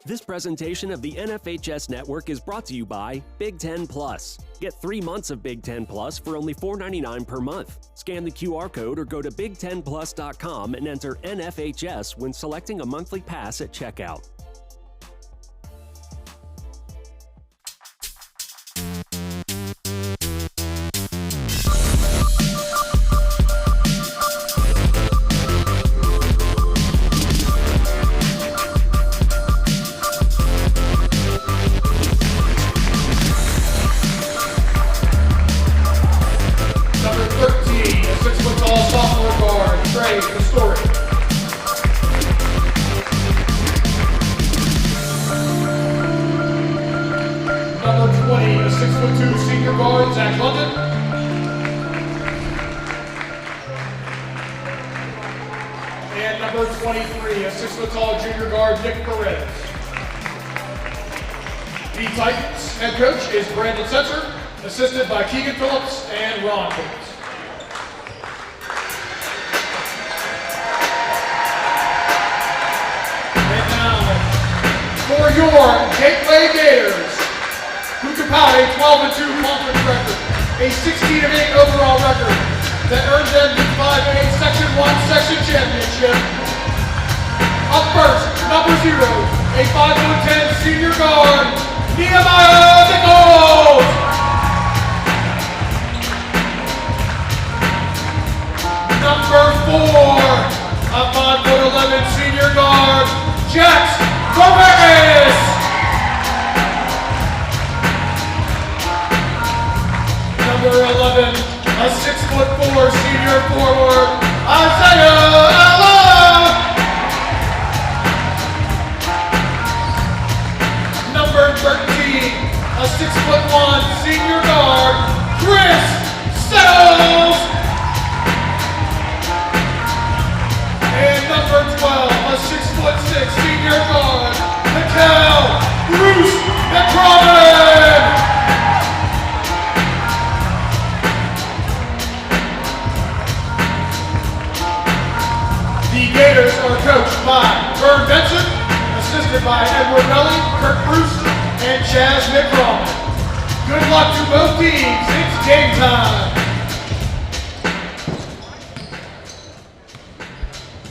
This presentation of the NFHS Network is brought to you by Big Ten Plus. Get 3 months of Big Ten Plus for only $4.99 per month. Scan the QR code or go to big10plus.com and enter NFHS when selecting a monthly pass at checkout. And number 23, a 6-foot-tall junior guard, Mykel Bruce-McCrommon. The Titans head coach is Brandon Setzer, assisted by Keegan Phillips and Ron Phillips. And now, for your Gateway Gators, who compiled a 12-2 conference record, a 16-8 overall record that earned them the 5A Section 1 Section Championship. Up first, number 0, a 5'10" senior guard, Mykel Bruce-McCrommon. Number 4, a 5'11" senior guard, Jax Vovaris. Number 11, a 6'4" senior forward, Isaiah. Number 13, a 6'1" senior guard, Chris Settles. And number 12, a 6'6" senior guard, Mykel Bruce-McCrommon. The Gators are coached by Vern Benson, assisted by Edward Melly, Kirk Bruce, and Chaz McCrommon. Good luck to both teams. It's game time.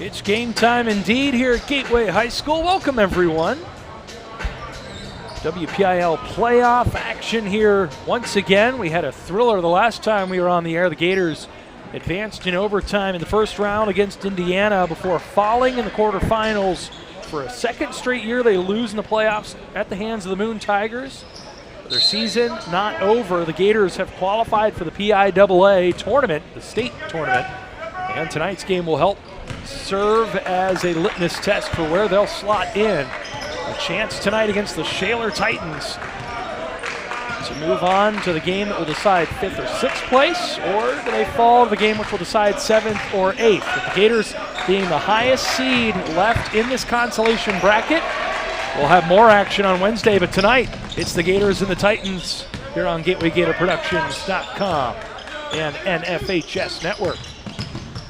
It's game time indeed here at Gateway High School. Welcome everyone. WPIAL playoff action here once again. We had a thriller the last time we were on the air. The Gators advanced in overtime in the first round against Indiana before falling in the quarterfinals. For a second straight year, they lose in the playoffs at the hands of the Moon Tigers. But their season not over. The Gators have qualified for the PIAA tournament, the state tournament, and tonight's game will help serve as a litmus test for where they'll slot in. A chance tonight against the Shaler Titans to move on to the game that will decide 5th or 6th place, or do they fall to the game which will decide 7th or 8th? With the Gators being the highest seed left in this consolation bracket, we'll have more action on Wednesday, but tonight it's the Gators and the Titans here on GatewayGatorProductions.com and NFHS Network.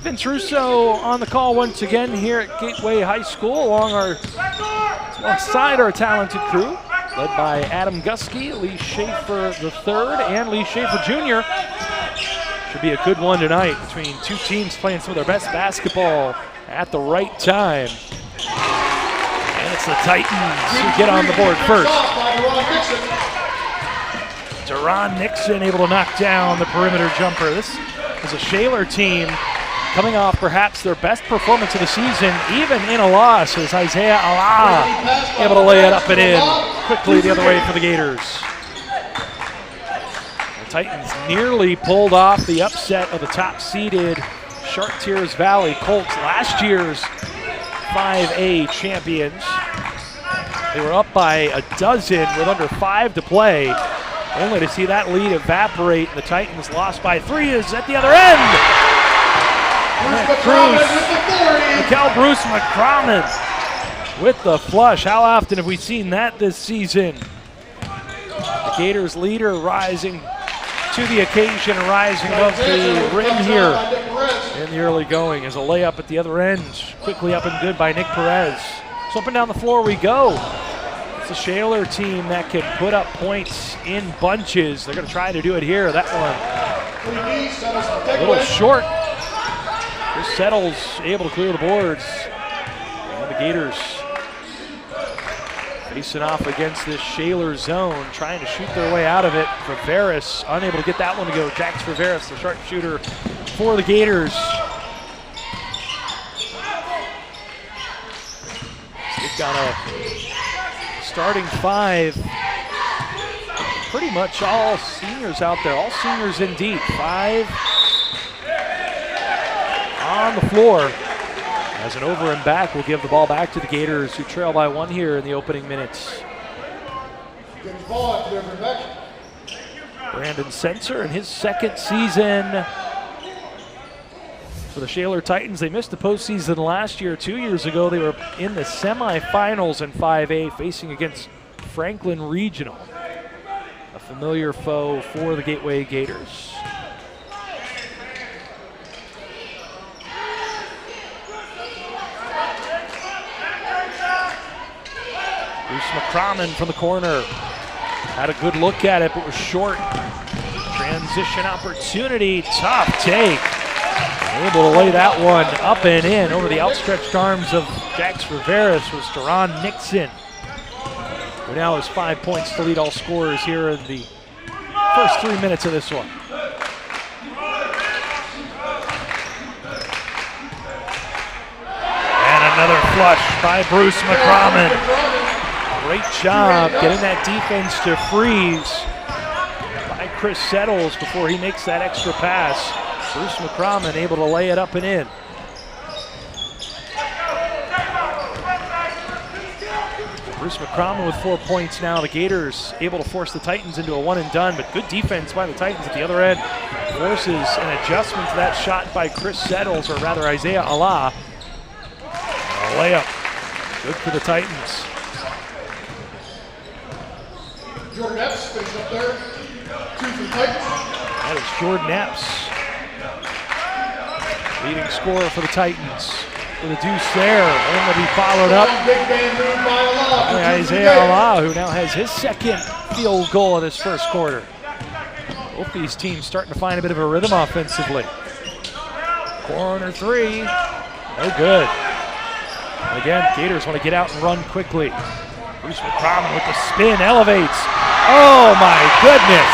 Vince Russo on the call once again here at Gateway High School alongside our talented crew, led by Adam Gusky, Lee Schaefer III, and Lee Schaefer Jr. Should be a good one tonight between two teams playing some of their best basketball at the right time. And it's the Titans who get on the board first. Deron Nixon able to knock down the perimeter jumper. This is a Shaler team coming off perhaps their best performance of the season, even in a loss, as Isaiah Allah able to lay it up and in quickly the other way for the Gators. The Titans nearly pulled off the upset of the top-seeded Chartiers Valley Colts, last year's 5A champions. They were up by a dozen with under 5 to play, only to see that lead evaporate. The Titans lost by 3 is at the other end. Mykel Bruce-McCrommon with the flush. How often have we seen that this season? The Gators leader rising to the occasion, rising above the rim here in the early going as a layup at the other end. Quickly up and good by Nick Perez. So up and down the floor we go. It's a Shaler team that can put up points in bunches. They're going to try to do it here. That one a little short. Chris Settles able to clear the boards. And the Gators facing off against this Shaler zone, trying to shoot their way out of it. Vovaris unable to get that one to go. Jax Vovaris, the sharpshooter for the Gators. They've got a starting five. Pretty much all seniors out there, all seniors indeed. Five on the floor. As an over and back, will give the ball back to the Gators, who trail by one here in the opening minutes. Brandon Sensor in his second season for the Shaler Titans. They missed the postseason last year. 2 years ago, they were in the semifinals in 5A, facing against Franklin Regional, a familiar foe for the Gateway Gators. Bruce-McCrommon from the corner. Had a good look at it, but was short. Transition opportunity, tough take. Able to lay that one up and in over the outstretched arms of Jax Vovaris was Deron Nixon, who now has 5 points to lead all scorers here in the first 3 minutes of this one. And another flush by Bruce-McCrommon. Great job getting that defense to freeze by Chris Settles before he makes that extra pass. Bruce-McCrommon able to lay it up and in. Bruce-McCrommon with 4 points now. The Gators able to force the Titans into a one and done, but good defense by the Titans at the other end. Forces an adjustment to that shot by Chris Settles, or rather Isaiah Allah. A layup, good for the Titans. Jordan Epps finished up there. 2 for the Titans. That is Jordan Epps, leading scorer for the Titans. With a deuce there, only to be followed up by Isaiah Allah, who now has his second field goal of this first quarter. Both these teams starting to find a bit of a rhythm offensively. Corner three, no good. Again, Gators want to get out and run quickly. Bruce-McCrommon with the spin, elevates. Oh my goodness!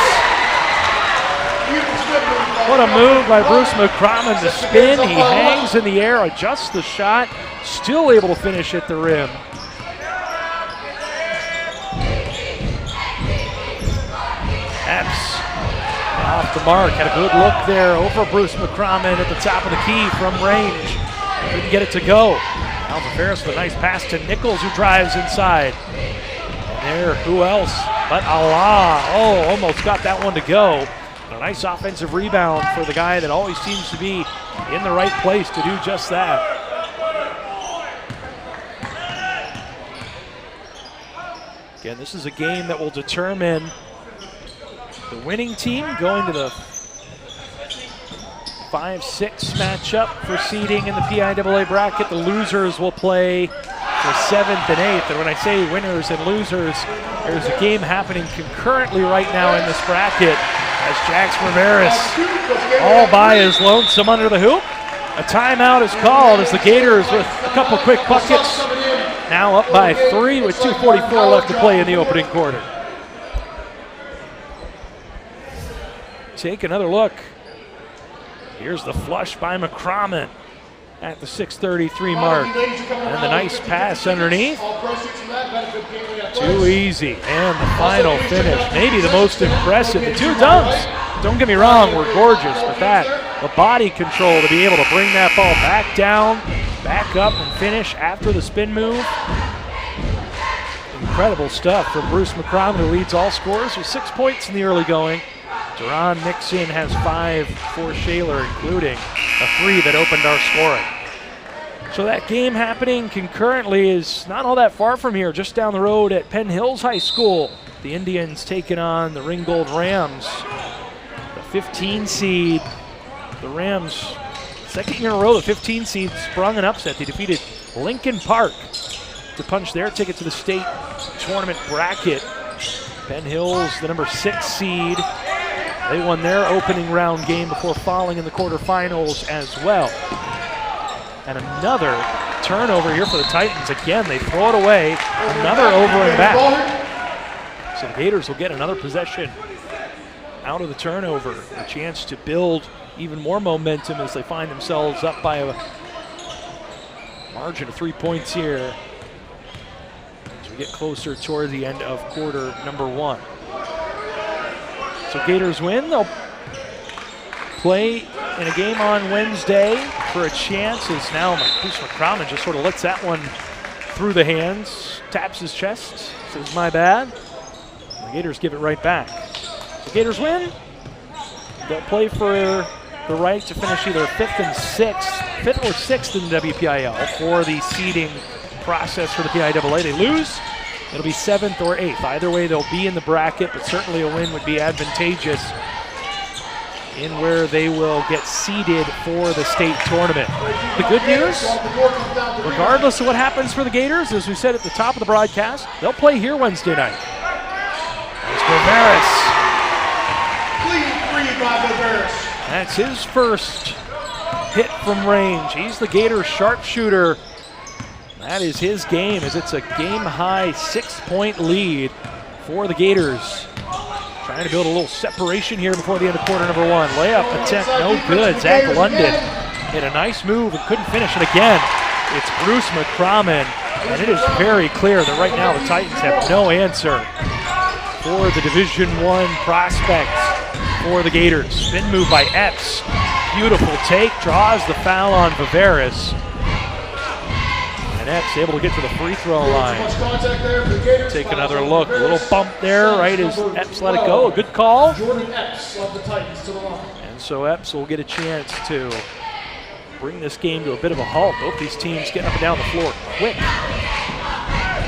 What a move by Bruce-McCrommon to spin. He hangs in the air, adjusts the shot, still able to finish at the rim. Epps off the mark, had a good look there over Bruce-McCrommon at the top of the key from range. Couldn't get it to go. Now Vovaris with a nice pass to Nichols, who drives inside. And there, who else but Allah? Oh, almost got that one to go. A nice offensive rebound for the guy that always seems to be in the right place to do just that. Again, this is a game that will determine the winning team going to the 5-6 matchup for seeding in the PIAA bracket. The losers will play for 7th and 8th. And when I say winners and losers, there's a game happening concurrently right now in this bracket as Jax Vovaris all by his lonesome under the hoop. A timeout is called as the Gators, with a couple quick buckets, now up by 3 with 2:44 left to play in the opening quarter. Take another look. Here's the flush by McCrommon at the 6:33 mark. And the nice pass underneath. Too easy. And the final finish, maybe the most impressive. The two dunks, don't get me wrong, were gorgeous, but the body control to be able to bring that ball back down, back up, and finish after the spin move. Incredible stuff from Bruce-McCrommon, who leads all scorers with 6 points in the early going. Deron Nixon has 5 for Shaler, including a 3 that opened our scoring. So that game happening concurrently is not all that far from here, just down the road at Penn Hills High School. The Indians taking on the Ringgold Rams. The 15 seed, the Rams, second year in a row, the 15 seed sprung an upset. They defeated Lincoln Park to punch their ticket to the state tournament bracket. Penn Hills, the number 6 seed. They won their opening round game before falling in the quarterfinals as well. And another turnover here for the Titans. Again, they throw it away. Another over and back. So the Gators will get another possession out of the turnover. A chance to build even more momentum as they find themselves up by a margin of 3 points here as we get closer toward the end of quarter number 1. So Gators win. They'll play in a game on Wednesday for a chance as now Bruce-McCrommon just sort of lets that one through the hands, taps his chest, says my bad. The Gators give it right back. So Gators win. They'll play for the right to finish either 5th or 6th in the WPIAL for the seeding process for the PIAA. They lose, it'll be 7th or 8th. Either way, they'll be in the bracket, but certainly a win would be advantageous in where they will get seeded for the state tournament. The good news, regardless of what happens for the Gators, as we said at the top of the broadcast, they'll play here Wednesday night. There's Vovaris. Clean 3 by Vovaris. That's his first hit from range. He's the Gator sharpshooter. That is his game, as it's a game-high 6-point lead for the Gators. Trying to build a little separation here before the end of quarter number 1. Layup attempt, no good. Zach London hit a nice move and couldn't finish. And again, it's Bruce-McCrommon. And it is very clear that right now the Titans have no answer for the Division I prospects for the Gators. Spin move by Epps. Beautiful take, draws the foul on Vovaris. And Epps able to get to the free throw line. Take another look. A little bump there, right as Epps let it go. A good call. And so Epps will get a chance to bring this game to a bit of a halt. Both these teams getting up and down the floor quick,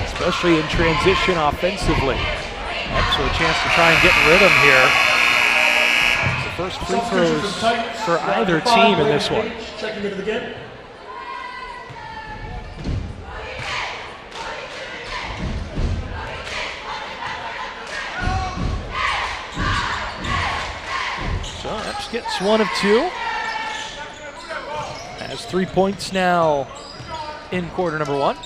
especially in transition offensively. Epps with a chance to try and get in rhythm here. It's the first free throws for either team in this one. Checking into the game. So Epps gets 1 of 2. Has 3 points now in quarter number 1.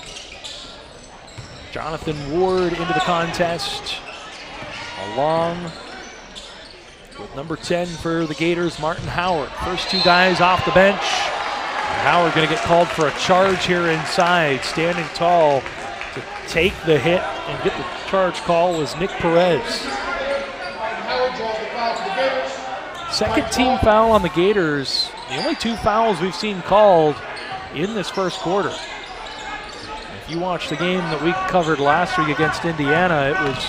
Jonathan Ward into the contest, along with number 10 for the Gators, Martin Howard. First 2 guys off the bench. Howard going to get called for a charge here inside. Standing tall to take the hit and get the charge call was Nick Perez. Second team foul on the Gators. The only 2 fouls we've seen called in this first quarter. If you watch the game that we covered last week against Indiana, it was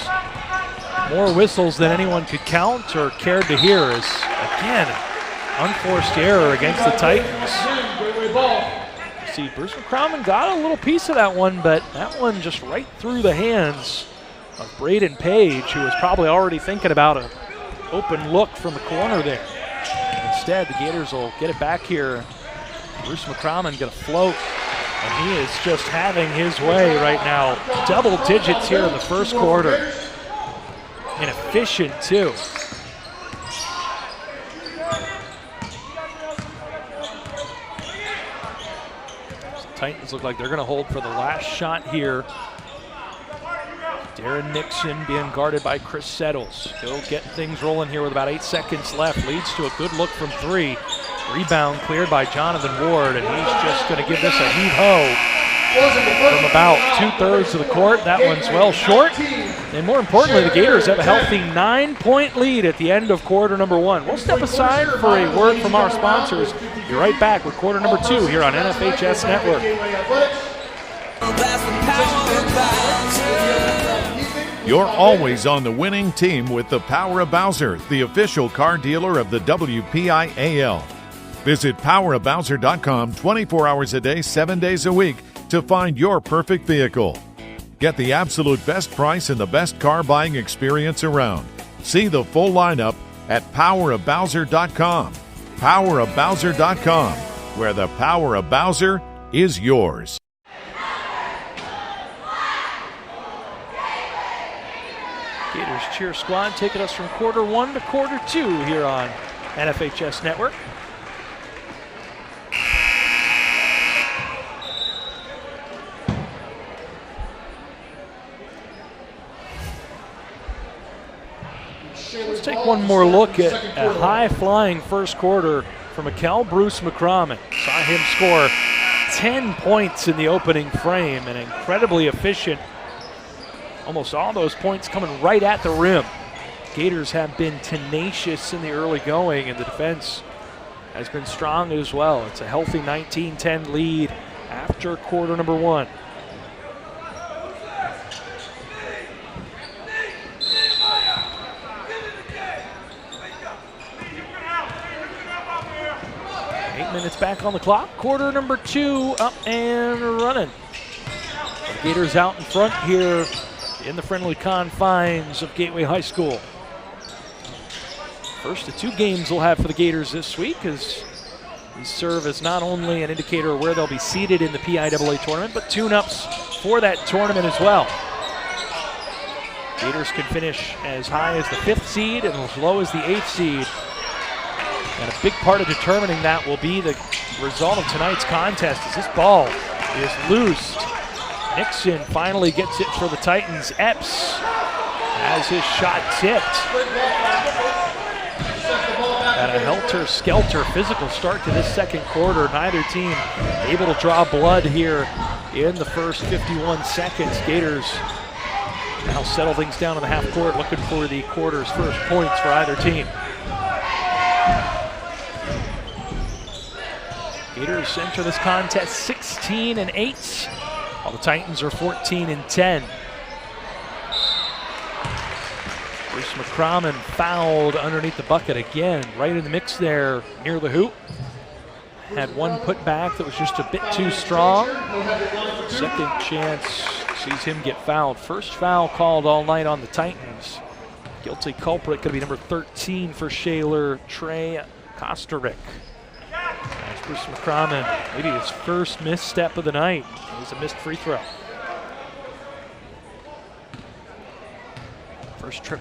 more whistles than anyone could count or cared to hear. As again, unforced error against the Titans. See, Bruce-McCrommon got a little piece of that one, but that one just right through the hands of Braden Page, who was probably already thinking about an open look from the corner there. Instead, the Gators will get it back here. Bruce-McCrommon going to float, and he is just having his way right now. Double digits here in the first quarter. And efficient, too. So the Titans look like they're going to hold for the last shot here. Deron Nixon being guarded by Chris Settles. He'll get things rolling here with about 8 seconds left. Leads to a good look from 3. Rebound cleared by Jonathan Ward, and he's just going to give this a heave-ho from about 2/3 of the court. That one's well short. And more importantly, the Gators have a healthy 9-point lead at the end of quarter number 1. We'll step aside for a word from our sponsors. Be right back with quarter number 2 here on NFHS Network. You're always on the winning team with the Power of Bowser, the official car dealer of the WPIAL. Visit powerofbowser.com 24 hours a day, 7 days a week to find your perfect vehicle. Get the absolute best price and the best car buying experience around. See the full lineup at powerofbowser.com. Powerofbowser.com, where the power of Bowser is yours. Gators cheer squad taking us from quarter one to quarter two here on NFHS Network. Let's take one more look at a high-flying first quarter from Mykel Bruce-McCrommon. Saw him score 10 points in the opening frame and incredibly efficient. Almost all those points coming right at the rim. Gators have been tenacious in the early going, and the defense has been strong as well. It's a healthy 19-10 lead after quarter number one. Minutes back on the clock. Quarter number two up and running. The Gators out in front here in the friendly confines of Gateway High School. First of two games we'll have for the Gators this week, as these serve as not only an indicator of where they'll be seated in the PIAA tournament, but tune-ups for that tournament as well. Gators can finish as high as the 5th seed and as low as the 8th seed. And a big part of determining that will be the result of tonight's contest, as this ball is loosed. Nixon finally gets it for the Titans. Epps has his shot tipped. And a helter-skelter physical start to this second quarter. Neither team able to draw blood here in the first 51 seconds. Gators now settle things down in the half court, looking for the quarter's first points for either team. Gators enter this contest 16-8, while the Titans are 14-10. Bruce-McCrommon fouled underneath the bucket again, right in the mix there near the hoop. Had one put back that was just a bit too strong. Second chance sees him get fouled. First foul called all night on the Titans. Guilty culprit could be number 13 for Shaler, Trey Kosterick. As Bruce-McCrommon, maybe his first misstep of the night. It was a missed free throw. First trip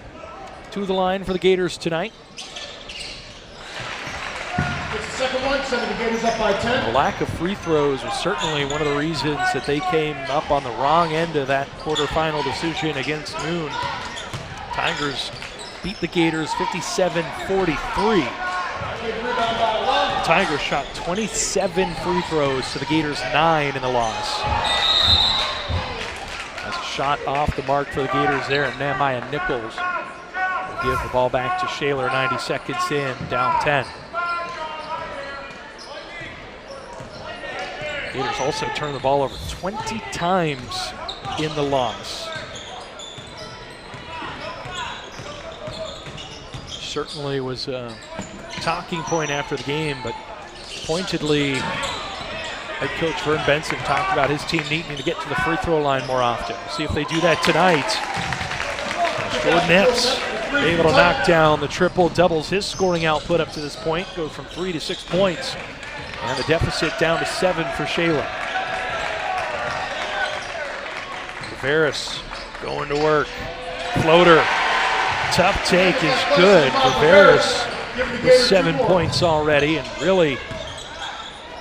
to the line for the Gators tonight. It's the second one, sending the Gators up by 10. The lack of free throws was certainly one of the reasons that they came up on the wrong end of that quarterfinal decision against Moon. Tigers beat the Gators 57-43. The Tigers shot 27 free throws to the Gators 9 in the loss. As a shot off the mark for the Gators there, and Nehemiah Nichols will give the ball back to Shaler 90 seconds in, down 10. Gators also turned the ball over 20 times in the loss. Certainly was a talking point after the game, but pointedly, head coach Vern Benson talked about his team needing to get to the free throw line more often. See if they do that tonight. Jordan Epps able to knock down the triple, doubles his scoring output up to this point, goes from 3 to 6 points, and the deficit down to 7 for Shaler. Vovaris going to work, floater. Tough take is good. Vovaris with 7 points already, and really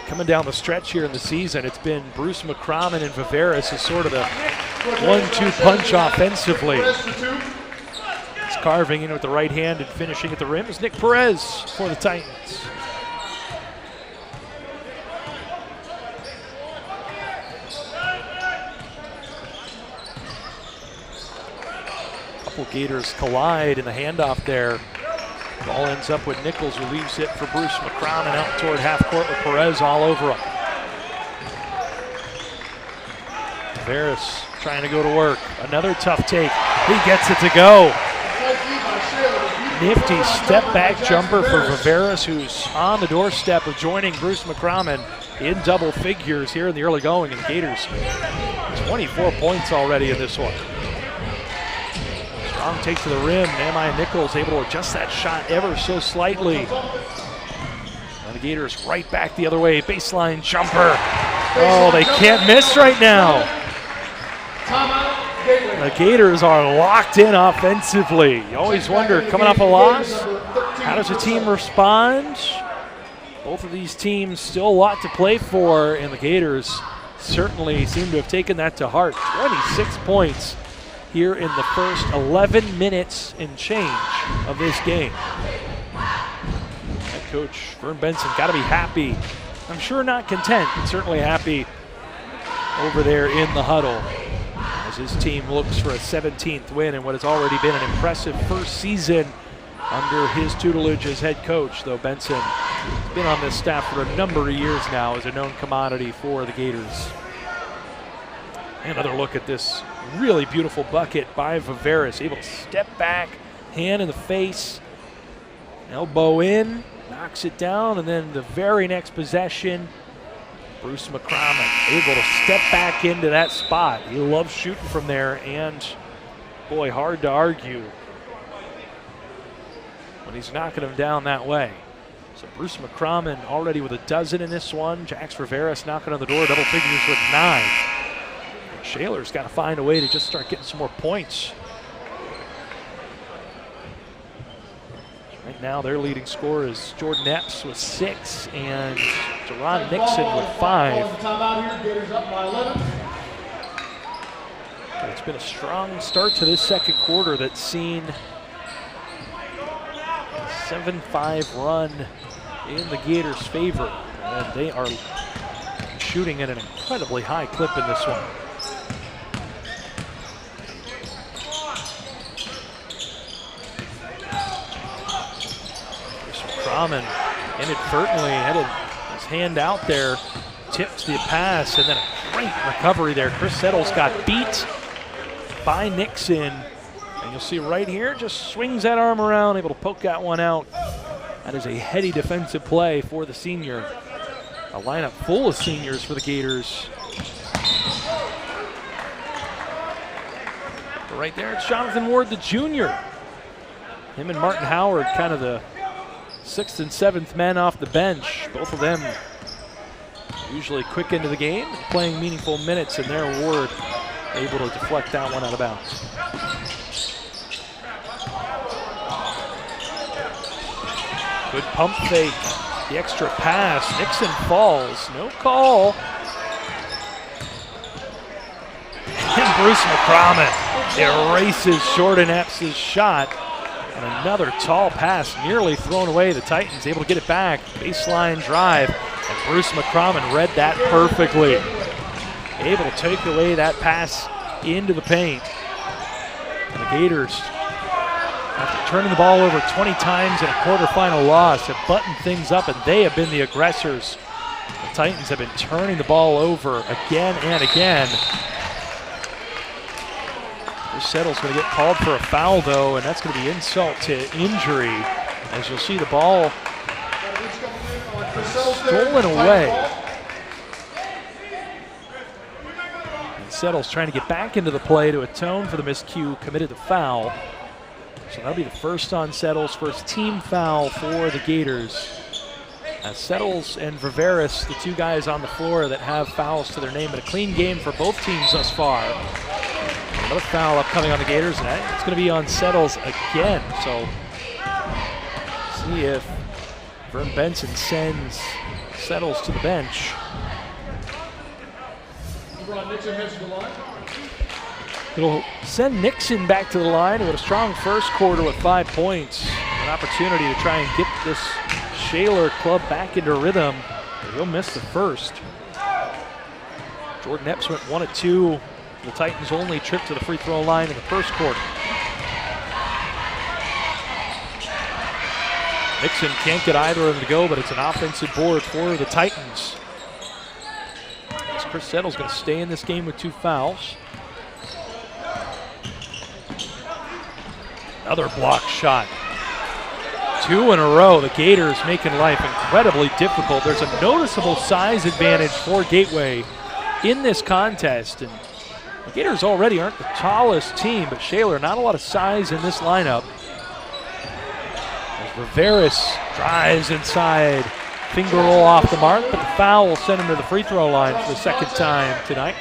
coming down the stretch here in the season, it's been Bruce-McCrommon and Vovaris as sort of the 1-2 punch offensively. He's carving in with the right hand and finishing at the rim is Nick Perez for the Titans. Gators collide in the handoff there. Ball ends up with Nichols, who leaves it for Bruce-McCrommon out toward half court with Perez all over him. Vovaris trying to go to work. Another tough take. He gets it to go. Nifty step back jumper for Vovaris, who's on the doorstep of joining Bruce-McCrommon in double figures here in the early going, and the Gators 24 points already in this one. Strong take to the rim. Nehemiah Nichols able to adjust that shot ever so slightly. And the Gators right back the other way. Baseline jumper. Oh, they can't miss right now. The Gators are locked in offensively. You always wonder, coming off a loss, how does a team respond? Both of these teams still a lot to play for, and the Gators certainly seem to have taken that to heart. 26 points here in the first 11 minutes and change of this game. Head coach Vern Benson got to be happy. I'm sure not content, but certainly happy over there in the huddle as his team looks for a 17th win in what has already been an impressive first season under his tutelage as head coach, though Benson has been on this staff for a number of years now as a known commodity for the Gators. Another look at this really beautiful bucket by Vovaris, able to step back, hand in the face, elbow in, knocks it down, and then the very next possession, Bruce-McCrommon able to step back into that spot. He loves shooting from there, and boy, hard to argue when he's knocking him down that way. So Bruce-McCrommon already with a dozen in this one. Jax Vovaris knocking on the door, double figures with 9. And Shaler's got to find a way to just start getting some more points. Right now, their leading scorer is Jordan Epps with 6 and Deron Nixon with 5. It's been a strong start to this second quarter that's seen a 7-5 run in the Gators' favor. And they are shooting at an incredibly high clip in this one. Bruce-McCrommon inadvertently had his hand out there, tips the pass, and then a great recovery there. Chris Settles got beat by Nixon. And you'll see right here, just swings that arm around, able to poke that one out. That is a heady defensive play for the senior. A lineup full of seniors for the Gators. But right there, it's Jonathan Ward, the junior. Him and Martin Howard, kind of the 6th and 7th men off the bench. Both of them usually quick into the game, playing meaningful minutes, and there Ward able to deflect that one out of bounds. Good pump fake, the extra pass. Nixon falls, no call. And Bruce-McCrommon erases Jordan Epps' shot. And another tall pass nearly thrown away. The Titans able to get it back. Baseline drive. And Bruce-McCrommon read that perfectly. Able to take away that pass into the paint. And the Gators, after turning the ball over 20 times in a quarterfinal loss, have buttoned things up, and they have been the aggressors. The Titans have been turning the ball over again and again. Chris Settle's going to get called for a foul, though, and that's going to be insult to injury, as you'll see the ball stolen away. And Settle's trying to get back into the play to atone for the miscue, committed the foul. So that'll be the first on Settles, first team foul for the Gators. As Settles and Vovaris, the two guys on the floor that have fouls to their name, but a clean game for both teams thus far. Another foul upcoming on the Gators, and it's going to be on Settles again. So see if Vern Benson sends Settles to the bench. Deron Nixon heads to the line. It'll send Nixon back to the line with a strong first quarter with 5 points. An opportunity to try and get this Shaler club back into rhythm. He'll miss the first. Jordan Epps went 1 of 2. The Titans' only trip to the free throw line in the first quarter. Nixon can't get either of them to go, but it's an offensive board for the Titans. As Chris Settle's going to stay in this game with 2 fouls. Another block shot. 2 in a row. The Gators making life incredibly difficult. There's a noticeable size advantage for Gateway in this contest. And the Gators already aren't the tallest team, but Shaler, not a lot of size in this lineup. As Vovaris drives inside, finger roll off the mark, but the foul will send him to the free throw line for the second time tonight.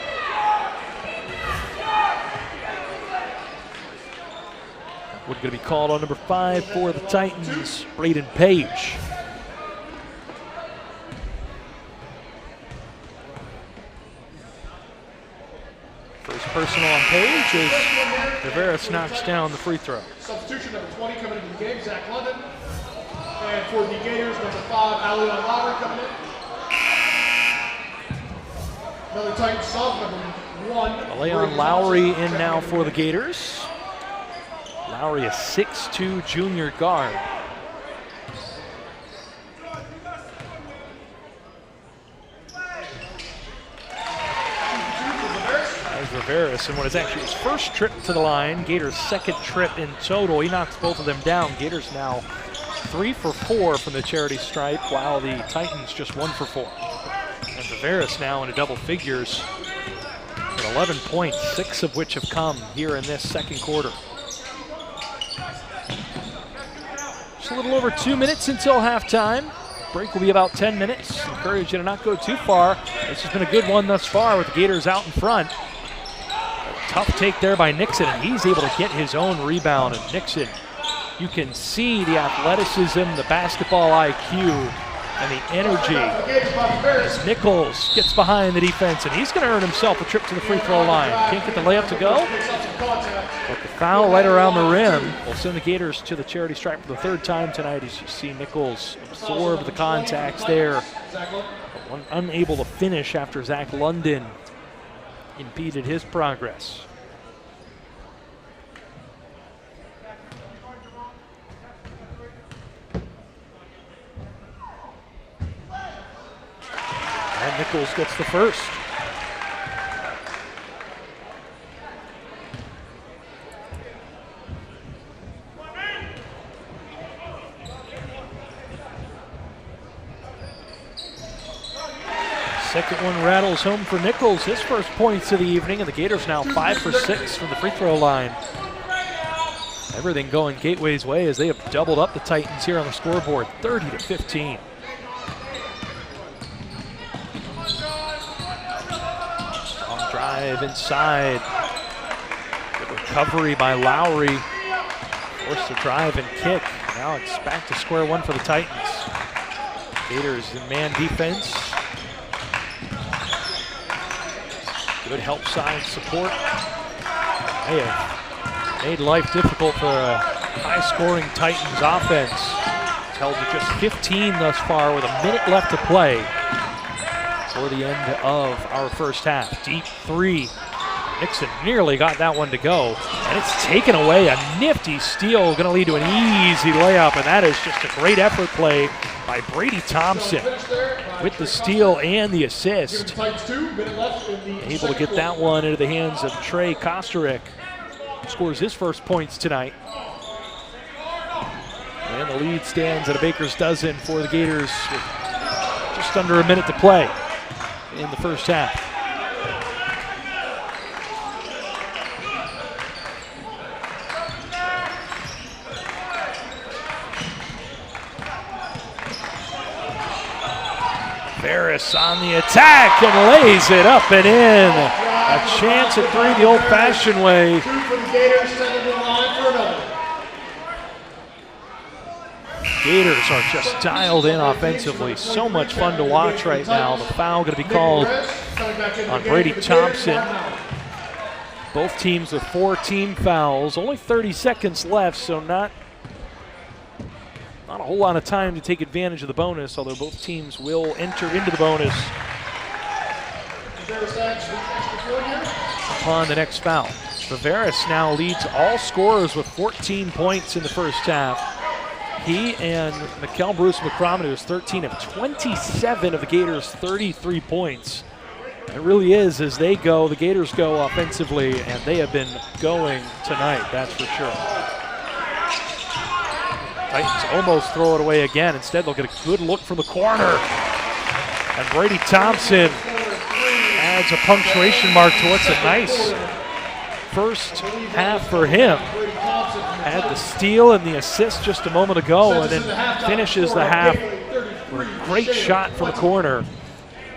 What's going to be called on number 5 for the Titans, Braden Page. First personal on Page as Vovaris knocks down the free throw. Substitution number 20 coming into the game, Zach London. And for the Gators, number 5, Leon Lowry coming in. Another Titan sub, number 1. Leon Lowry in now for the Gators. Lowry, a 6'2" junior guard. Vovaris, and what is actually his first trip to the line, Gators' second trip in total. He knocks both of them down. Gators now 3 for 4 from the charity stripe, while the Titans just 1 for 4. And Vovaris now into double figures with 11 points, 6 of which have come here in this second quarter. Just a little over 2 minutes until halftime. Break will be about 10 minutes. Encourage you to not go too far. This has been a good one thus far with the Gators out in front. Tough take there by Nixon, and he's able to get his own rebound. And Nixon, you can see the athleticism, the basketball IQ, and the energy as Nichols gets behind the defense, and he's going to earn himself a trip to the free throw line. Can't get the layup to go, but the foul right around the rim will send the Gators to the charity stripe for the 3rd time tonight, as you see Nichols absorb the contacts there, but unable to finish after Zach London impeded his progress. And Nichols gets the first. Second one rattles home for Nichols, his first points of the evening, and the Gators now 5 for 6 from the free throw line. Everything going Gateway's way as they have doubled up the Titans here on the scoreboard, 30-15. Long drive inside. Good recovery by Lowry. Forced to drive and kick. Now it's back to square one for the Titans. Gators in man defense. Good help side support. They have made life difficult for a high-scoring Titans offense. It's held to just 15 thus far with a minute left to play for the end of our first half. Deep three. Nixon nearly got that one to go, and it's taken away. A nifty steal, going to lead to an easy layup, and that is just a great effort play by Brady Thompson with the steal and the assist. Able to get that one into the hands of Trey Kosterek. Scores his first points tonight. And the lead stands at a baker's dozen for the Gators with just under a minute to play in the first half. Vovaris on the attack and lays it up and in. A chance at three the old-fashioned way. Gators are just dialed in offensively. So much fun to watch right now. The foul going to be called on Brady Thompson. Both teams with 4 team fouls. Only 30 seconds left, so not a whole lot of time to take advantage of the bonus, although both teams will enter into the bonus upon the next foul. Vovaris now leads all scorers with 14 points in the first half. He and Mykel Bruce-McCrommon, who is 13 of 27 of the Gators' 33 points. It really is, as they go, the Gators go offensively, and they have been going tonight, that's for sure. Titans almost throw it away again. Instead, they'll get a good look from the corner. And Brady Thompson adds a punctuation mark to what's a nice first half for him. Had the steal and the assist just a moment ago, and then finishes the half with a great shot from the corner.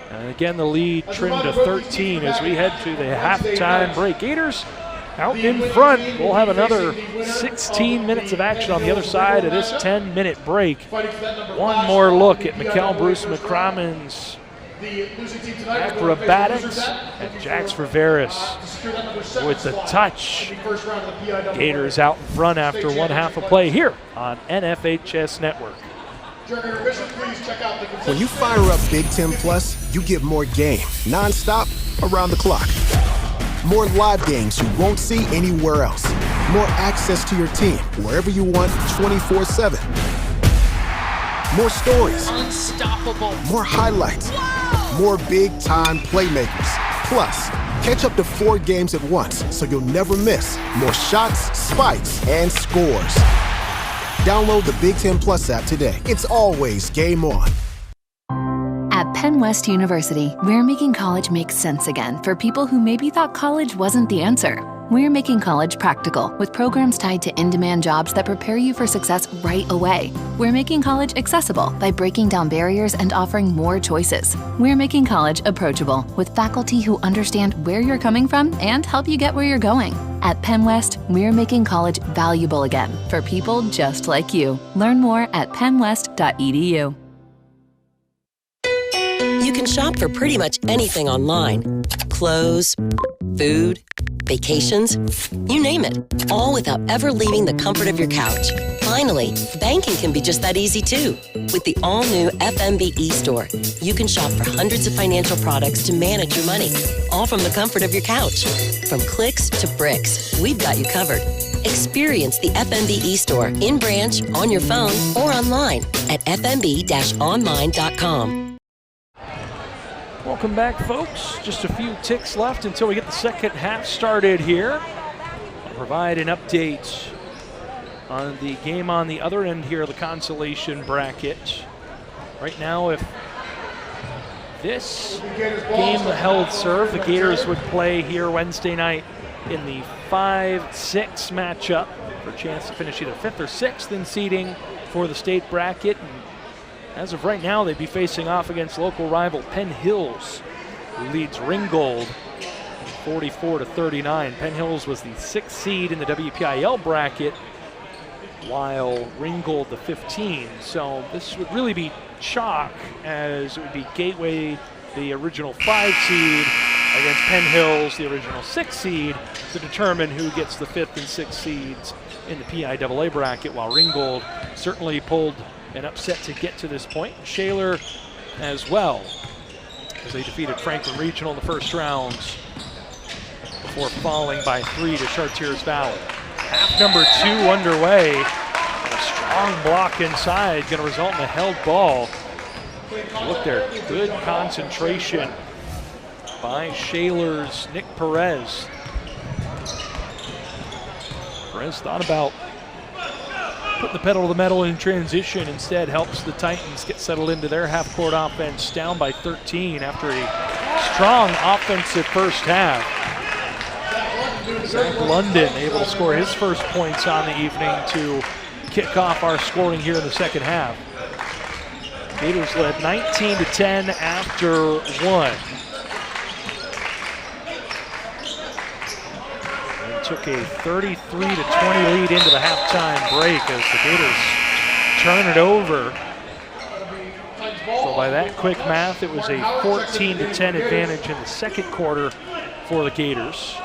And again, the lead trimmed to 13 as we head to the halftime break. Gators Out in front, we'll have another 16 minutes of action on the other side of this 10-minute break. One more look at Mykel Bruce-McCrommon's acrobatics and Jax Vovaris with the touch. Gators out in front after one half of play here on NFHS Network. When you fire up Big Ten Plus, you get more game, nonstop, around the clock. More live games you won't see anywhere else. More access to your team wherever you want 24/7. More stories. Unstoppable. More highlights. More big-time playmakers. Plus, catch up to 4 games at once so you'll never miss more shots, spikes, and scores. Download the Big Ten Plus app today. It's always game on. At Penn West University, we're making college make sense again for people who maybe thought college wasn't the answer. We're making college practical with programs tied to in-demand jobs that prepare you for success right away. We're making college accessible by breaking down barriers and offering more choices. We're making college approachable with faculty who understand where you're coming from and help you get where you're going. At Penn West, we're making college valuable again for people just like you. Learn more at pennwest.edu. You can shop for pretty much anything online. Clothes, food, vacations, you name it. All without ever leaving the comfort of your couch. Finally, banking can be just that easy too. With the all-new FMB eStore, you can shop for hundreds of financial products to manage your money, all from the comfort of your couch. From clicks to bricks, we've got you covered. Experience the FMB eStore in branch, on your phone, or online at fmb-online.com. Welcome back, folks. Just a few ticks left until we get the second half started here. I'll provide an update on the game on the other end here of the consolation bracket. Right now, if this game held serve, the Gators would play here Wednesday night in the 5-6 matchup for a chance to finish either 5th or 6th in seeding for the state bracket. And as of right now, they'd be facing off against local rival Penn Hills, who leads Ringgold 44-39. Penn Hills was the 6th seed in the WPIAL bracket, while Ringgold the 15. So this would really be chalk, as it would be Gateway, the original 5 seed, against Penn Hills, the original 6 seed, to determine who gets the 5th and 6th seeds in the PIAA bracket, while Ringgold certainly pulled an upset to get to this point. Shaler as well, as they defeated Franklin Regional in the first rounds before falling by 3 to Chartiers Valley. Half number 2 underway. A strong block inside, going to result in a held ball. Look there, good concentration by Shaler's Nick Perez. Perez thought about putting the pedal to the metal in transition, instead helps the Titans get settled into their half-court offense, down by 13 after a strong offensive first half. Zach London able to score his first points on the evening to kick off our scoring here in the second half. Gators led 19-10 after 1. Took a 33-20 lead into the halftime break as the Gators turn it over. So by that quick math, it was a 14-10 advantage in the second quarter for the Gators.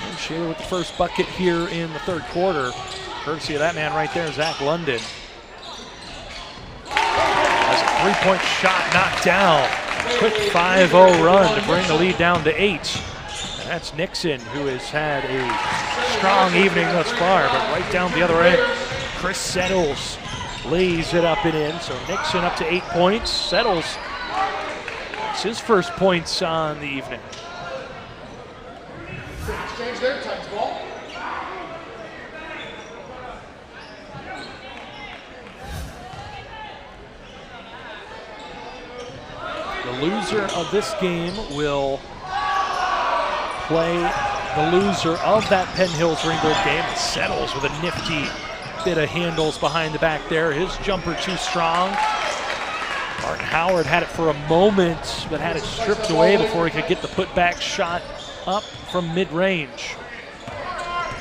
And Shaler with the first bucket here in the third quarter, courtesy of that man right there, Zach London. Three-point shot knocked down. Quick 5-0 run to bring the lead down to 8. And that's Nixon, who has had a strong evening thus far, but right down the other end, Chris Settles lays it up and in. So Nixon up to 8 points. Settles, it's his first points on the evening. Exchange there, Titans ball. The loser of this game will play the loser of that Penn Hills Ringgold game. Settles with a nifty bit of handles behind the back there. His jumper too strong. Martin Howard had it for a moment, but had it stripped away before he could get the putback shot up from mid-range.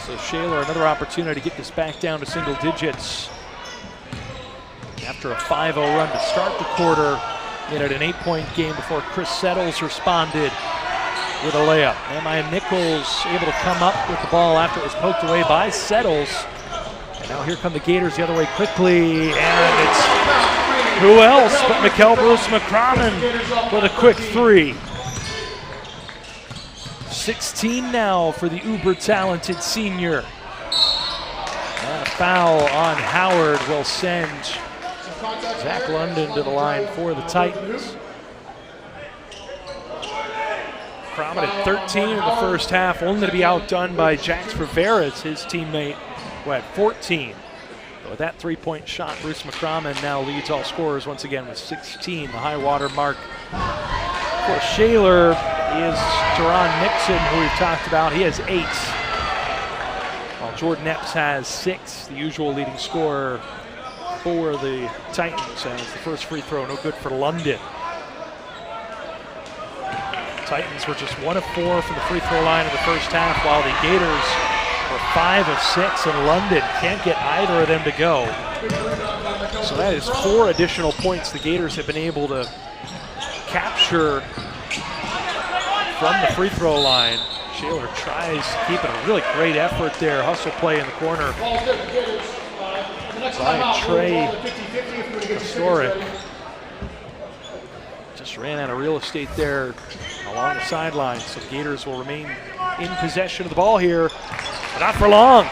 So Shaler, another opportunity to get this back down to single digits. After a 5-0 run to start the quarter, made it an 8-point game before Chris Settles responded with a layup. Nehemiah Nichols able to come up with the ball after it was poked away by Settles. And now here come the Gators the other way quickly, and it's who else but Mykel Bruce-McCrommon with a quick three. 16 now for the uber-talented senior. And a foul on Howard will send Zach London to the line for the Titans. McCrommon at 13 in the first half, only to be outdone by Jax Vovaris, his teammate, who had 14. But with that three-point shot, Bruce McCrommon now leads all scorers once again with 16, the high water mark. For Shaler is Deron Nixon, who we've talked about. He has 8, while Jordan Epps has 6, the usual leading scorer for the Titans. And it's the first free throw, no good for London. Titans were just 1 of 4 from the free throw line in the first half, while the Gators were 5 of 6, and London can't get either of them to go. So that is 4 additional points the Gators have been able to capture from the free throw line. Shaler tries to keep it, a really great effort there. Hustle play in the corner by Trey Historic. Just ran out of real estate there along the sideline, so the Gators will remain in possession of the ball here, but not for long.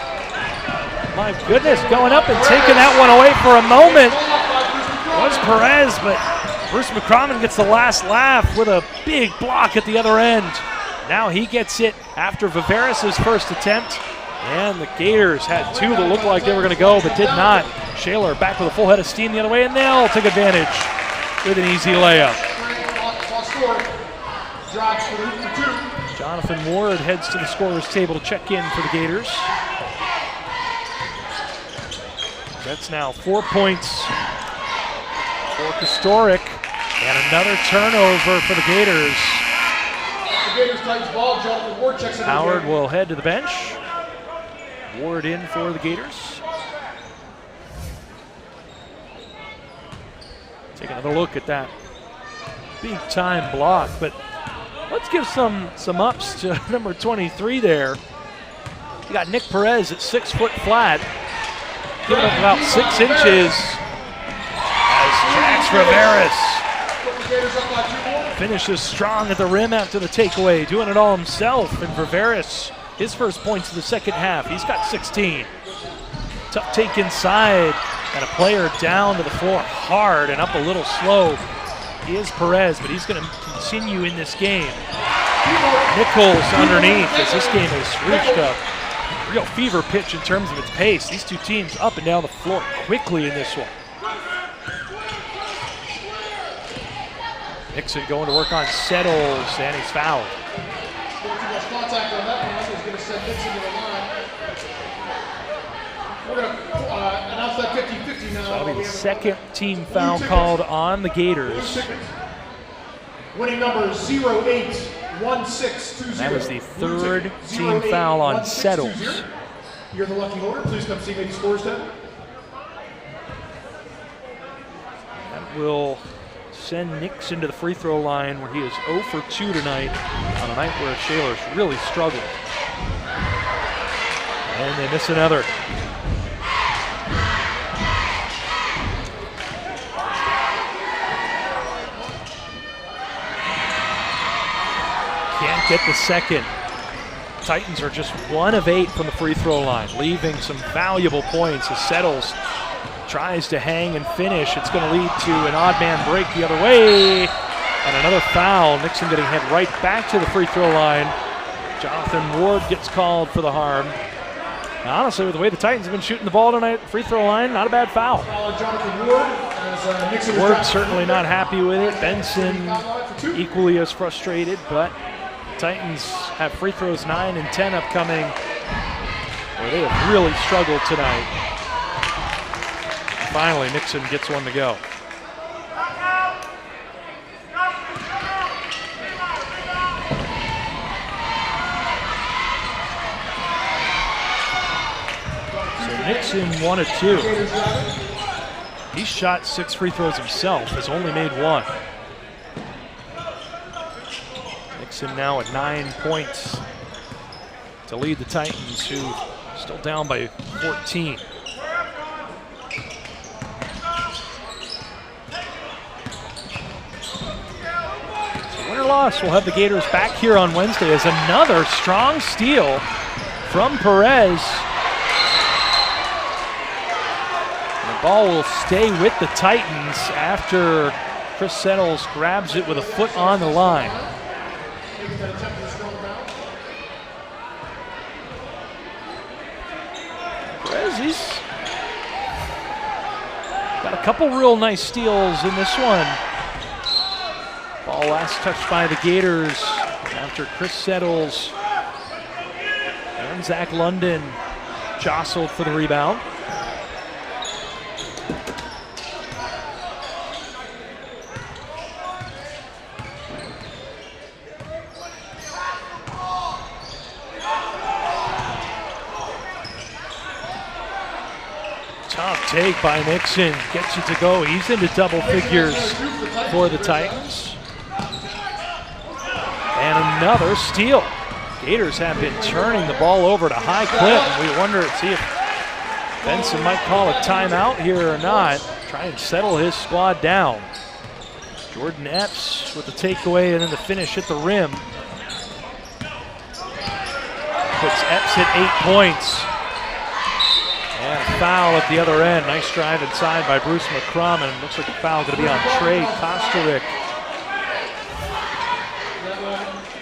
My goodness, going up and taking that one away for a moment was Perez, but Bruce McCrommon gets the last laugh with a big block at the other end. Now he gets it after Vovaris' first attempt, and the Gators had 2 that looked like they were going to go, but did not. Shaler back with a full head of steam the other way, and they'll take advantage with an easy layup. Jonathan Ward heads to the scorer's table to check in for the Gators. That's now 4 points for Historic, and another turnover for the Gators. Howard will head to the bench. Ward in for the Gators. Take another look at that big time block, but let's give some ups to number 23 there. You got Nick Perez at 6 foot flat, giving up about 6 inches as Jax Vovaris finishes strong at the rim after the takeaway, doing it all himself. And Vovaris, his first points of the second half, he's got 16. Tough take inside, and a player down to the floor hard and up a little slow is Perez, but he's going to continue in this game. Nichols underneath, as this game has reached a real fever pitch in terms of its pace. These two teams up and down the floor quickly in this one. Nixon going to work on Settles, and he's fouled. We're going to announce that 50-50 now. So that'll be the second team foul called on the Gators. Winning number 081620. And that was the third team foul on Settles. You're the lucky holder. Please come see me at the scores tab. That will send Nixon to the free throw line, where he is 0 for 2 tonight, on a night where Shaler's really struggled. And they miss another. Can't get the second. Titans are just 1 of 8 from the free throw line, leaving some valuable points as Settles tries to hang and finish. It's going to lead to an odd man break the other way, and another foul. Nixon getting head right back to the free throw line. Jonathan Ward gets called for the harm. Now, honestly, with the way the Titans have been shooting the ball tonight, free throw line, not a bad foul. Ward certainly not happy with it. Benson equally as frustrated, but Titans have free throws 9 and 10 upcoming, where they have really struggled tonight. finally Nixon gets one to go. So Nixon 1 of 2. He shot 6 free throws himself, has only made 1. Nixon now at 9 points to lead the Titans, who are still down by 14. So win or loss, we'll have the Gators back here on Wednesday as another strong steal from Perez. And the ball will stay with the Titans after Chris Settles grabs it with a foot on the line. Perez, he's got a couple real nice steals in this one. Ball last touched by the Gators after Chris Settles and Zach London jostled for the rebound. Tough take by Nixon, gets it to go. He's into double figures for the Titans. And another steal. Gators have been turning the ball over at a high clip. And we wonder, see if Benson might call a timeout here or not. Try and settle his squad down. Jordan Epps with the takeaway and then the finish at the rim. Puts Epps at 8 points. And a foul at the other end. Nice drive inside by Bruce-McCrommon. Looks like a foul going to be on Trey Kosterick.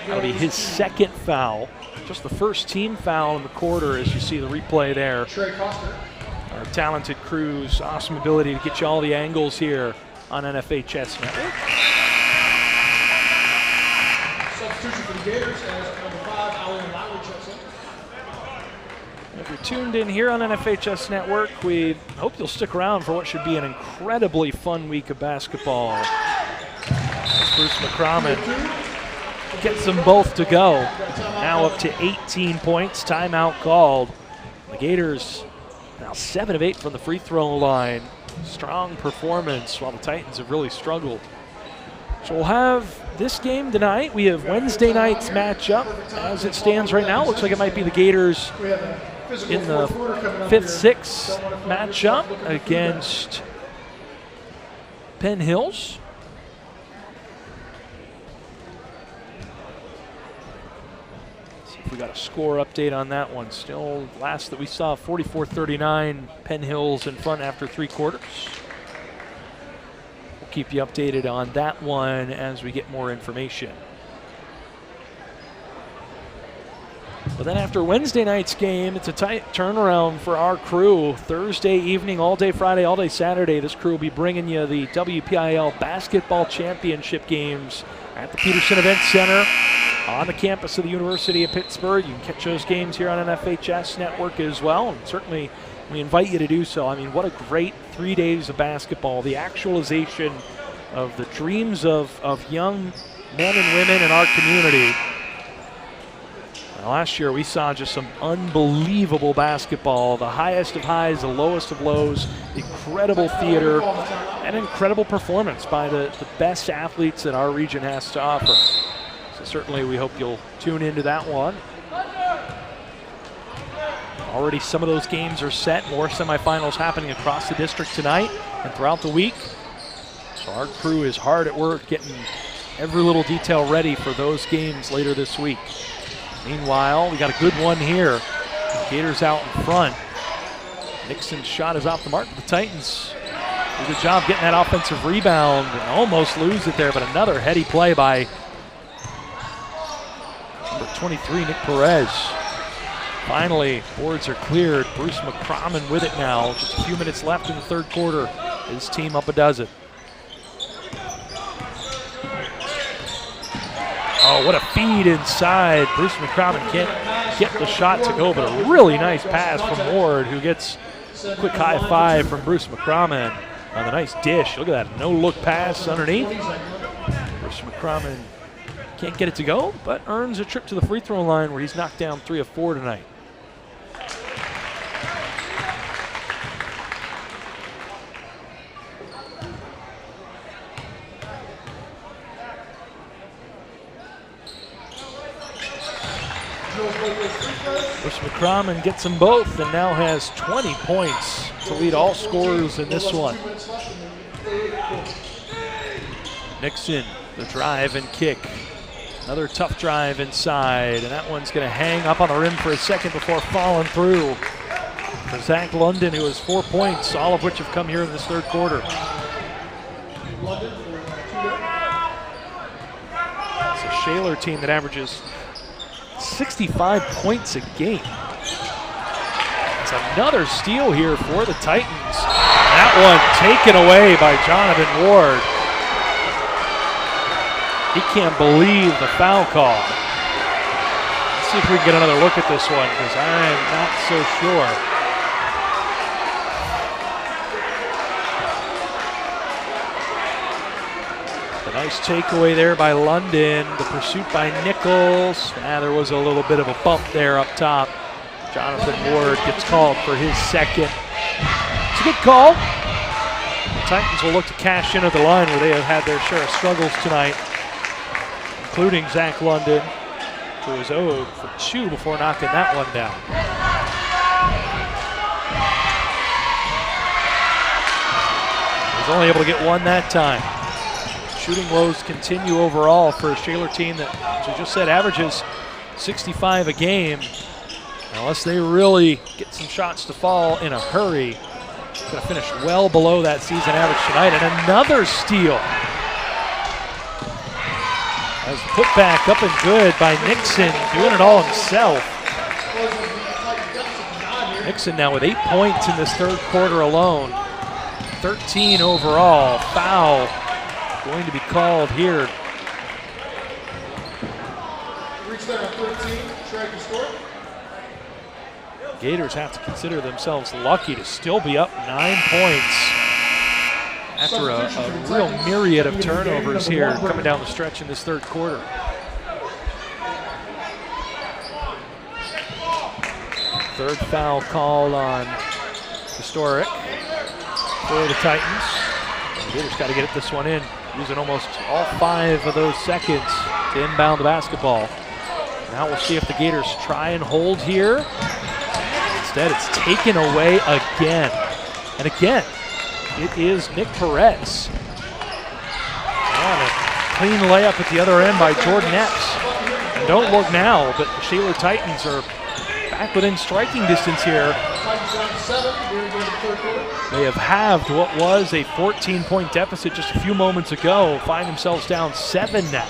That'll be his second foul. Just the first team foul in the quarter as you see the replay there. Our talented crew's awesome ability to get you all the angles here on NFHS Network. Substitution for the Gators as number 5, Allen Lowry checks in. If you're tuned in here on NFHS Network, we hope you'll stick around for what should be an incredibly fun week of basketball. As Bruce McCrommon gets them both to go. Now up to 18 points, timeout called. The Gators now 7 of 8 from the free throw line. Strong performance while the Titans have really struggled. So we'll have this game tonight. We have Wednesday night's matchup. As it stands right now, looks like it might be the Gators in the 5th-6th matchup against Penn Hills. See if we got a score update on that one. Still, last that we saw, 44-39, Penn Hills in front after 3 quarters. We'll keep you updated on that one as we get more information. But then after Wednesday night's game, it's a tight turnaround for our crew. Thursday evening, all day Friday, all day Saturday, this crew will be bringing you the WPIAL Basketball Championship games at the Peterson Event Center on the campus of the University of Pittsburgh. You can catch those games here on NFHS Network as well, and certainly we invite you to do so. I mean, what a great 3 days of basketball, the actualization of the dreams of young men and women in our community. Last year we saw just some unbelievable basketball, the highest of highs, the lowest of lows, incredible theater, and incredible performance by the best athletes that our region has to offer. So certainly we hope you'll tune into that one. Already some of those games are set, more semifinals happening across the district tonight and throughout the week. So our crew is hard at work getting every little detail ready for those games later this week. Meanwhile, we got a good one here. The Gators out in front. Nixon's shot is off the mark. The Titans do a good job getting that offensive rebound and almost lose it there, but another heady play by number 23, Nick Perez. Finally, boards are cleared. Bruce McCrommon with it now. Just a few minutes left in the third quarter. His team up a dozen. Oh, what a feed inside. Bruce McCrommon can't get the shot to go, but a really nice pass from Ward, who gets Quick high five from Bruce-McCrommon on the nice dish. Look at that, no-look pass underneath. Bruce-McCrommon can't get it to go, but earns a trip to the free throw line where he's knocked down 3 of 4 tonight. Bruce-McCrommon gets them both and now has 20 points to lead all scorers in this one. Nixon, the drive and kick. Another tough drive inside, and that one's going to hang up on the rim for a second before falling through. For Zach London, who has 4 points, all of which have come here in this third quarter. It's a Shaler team that averages 65 points a game. It's another steal here for the Titans. That one taken away by Jonathan Ward. He can't believe the foul call. Let's see if we can get another look at this one, because I'm not so sure. The nice takeaway there by London. The pursuit by Nichols. There was a little bit of a bump there up top. Jonathan Ward gets called for his second. It's a good call. The Titans will look to cash in at the line where they have had their share of struggles tonight, including Zach London, who was 0 for 2 before knocking that one down. He's only able to get one that time. Shooting lows continue overall for a Shaler team that, as I just said, averages 65 a game. Unless they really get some shots to fall in a hurry, going to finish well below that season average tonight. And another steal. As put back up and good by Nixon, doing it all himself. Nixon now with 8 points in this third quarter alone. 13 overall. Foul going to be called here. Gators have to consider themselves lucky to still be up 9 points after a real myriad of turnovers here coming down the stretch in this third quarter. Third foul called on Historic for the Titans. Gators got to get this one in, using almost all 5 of those seconds to inbound the basketball. Now we'll see if the Gators try and hold here. Instead, it's taken away again. And again, it is Nick Perez. And a clean layup at the other end by Jordan Epps. And don't look now, but the Shaler Titans are back within striking distance here. They have halved what was a 14-point deficit just a few moments ago, find themselves down 7 now.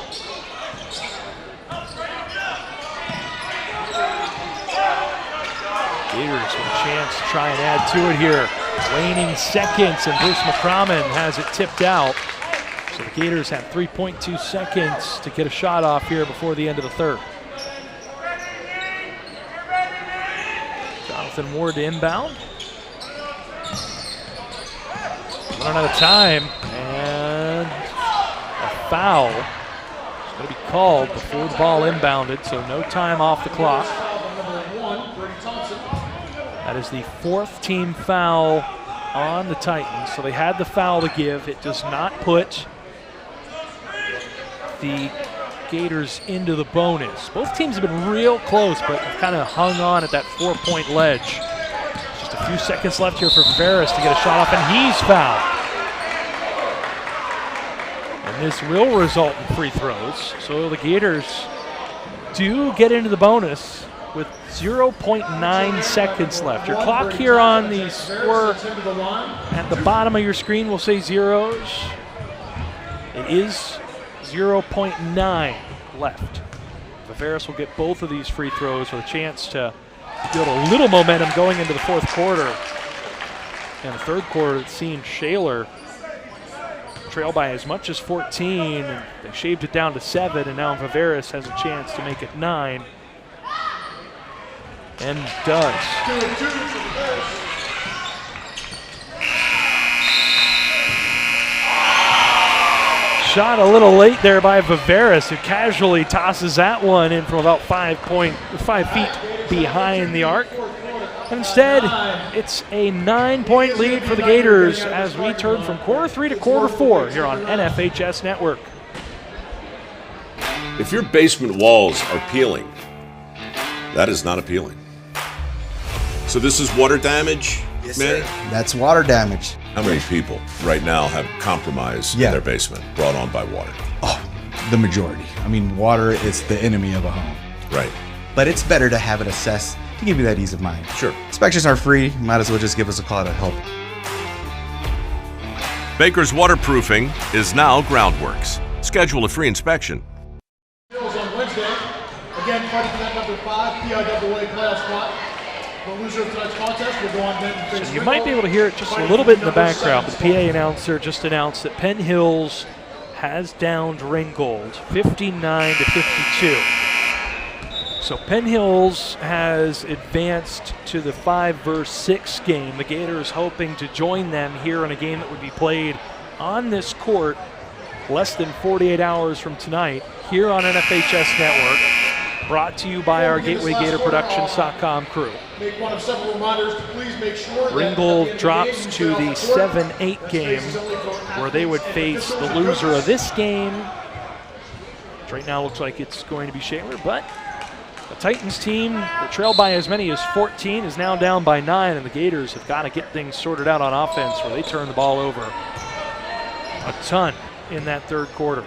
Gators with a chance to try and add to it here. Waning seconds, and Bruce-McCrommon has it tipped out. So the Gators have 3.2 seconds to get a shot off here before the end of the third. Jonathan Ward to inbound. Running out of time, and a foul is going to be called before the ball inbounded, so no time off the clock. That is the 4th team foul on the Titans, so they had the foul to give. It does not put the Gators into the bonus. Both teams have been real close, but have kind of hung on at that 4-point ledge. Just a few seconds left here for Vovaris to get a shot off, and he's fouled. And this will result in free throws, so the Gators do get into the bonus with 0.9 seconds left. Your clock here on the score at the bottom of your screen will say zeros. It is 0.9 left. Vovaris will get both of these free throws with a chance to build a little momentum going into the fourth quarter. And the third quarter, it's seen Shaler trail by as much as 14. They shaved it down to 7, and now Vovaris has a chance to make it 9. And does. shot a little late there by Vovaris, who casually tosses that one in from about 5 feet behind the arc. And instead, it's a 9-point lead for the Gators as we turn from quarter 3 to quarter 4 here on NFHS Network. If your basement walls are peeling, that is not appealing. So this is water damage, yes, man? Sir. That's water damage. How many people right now have compromise in their basement brought on by water? Oh, the majority. I mean, water is the enemy of a home. Right. But it's better to have it assessed to give you that ease of mind. Sure. Inspections are free. Might as well just give us a call to help. Baker's Waterproofing is now Groundworks. Schedule a free inspection. On Wednesday, again fighting for that number 5 PIAA playoff spot. The loser of tonight's contest will go on then and face So you might be able to hear it just a little bit in the background. The PA announcer just announced that Penn Hills has downed Ringgold 59 to 52. So Penn Hills has advanced to the 5-6 game. The Gators hoping to join them here in a game that would be played on this court less than 48 hours from tonight here on NFHS Network. Brought to you by our GatewayGatorProductions.com crew. Make one of several reminders to please make sure Ringgold drops to the 7-8 game where they would face the loser of this game. Which right now looks like it's going to be Shaler, but the Titans team that trailed by as many as 14 is now down by 9, and the Gators have got to get things sorted out on offense where they turn the ball over a ton in that third quarter.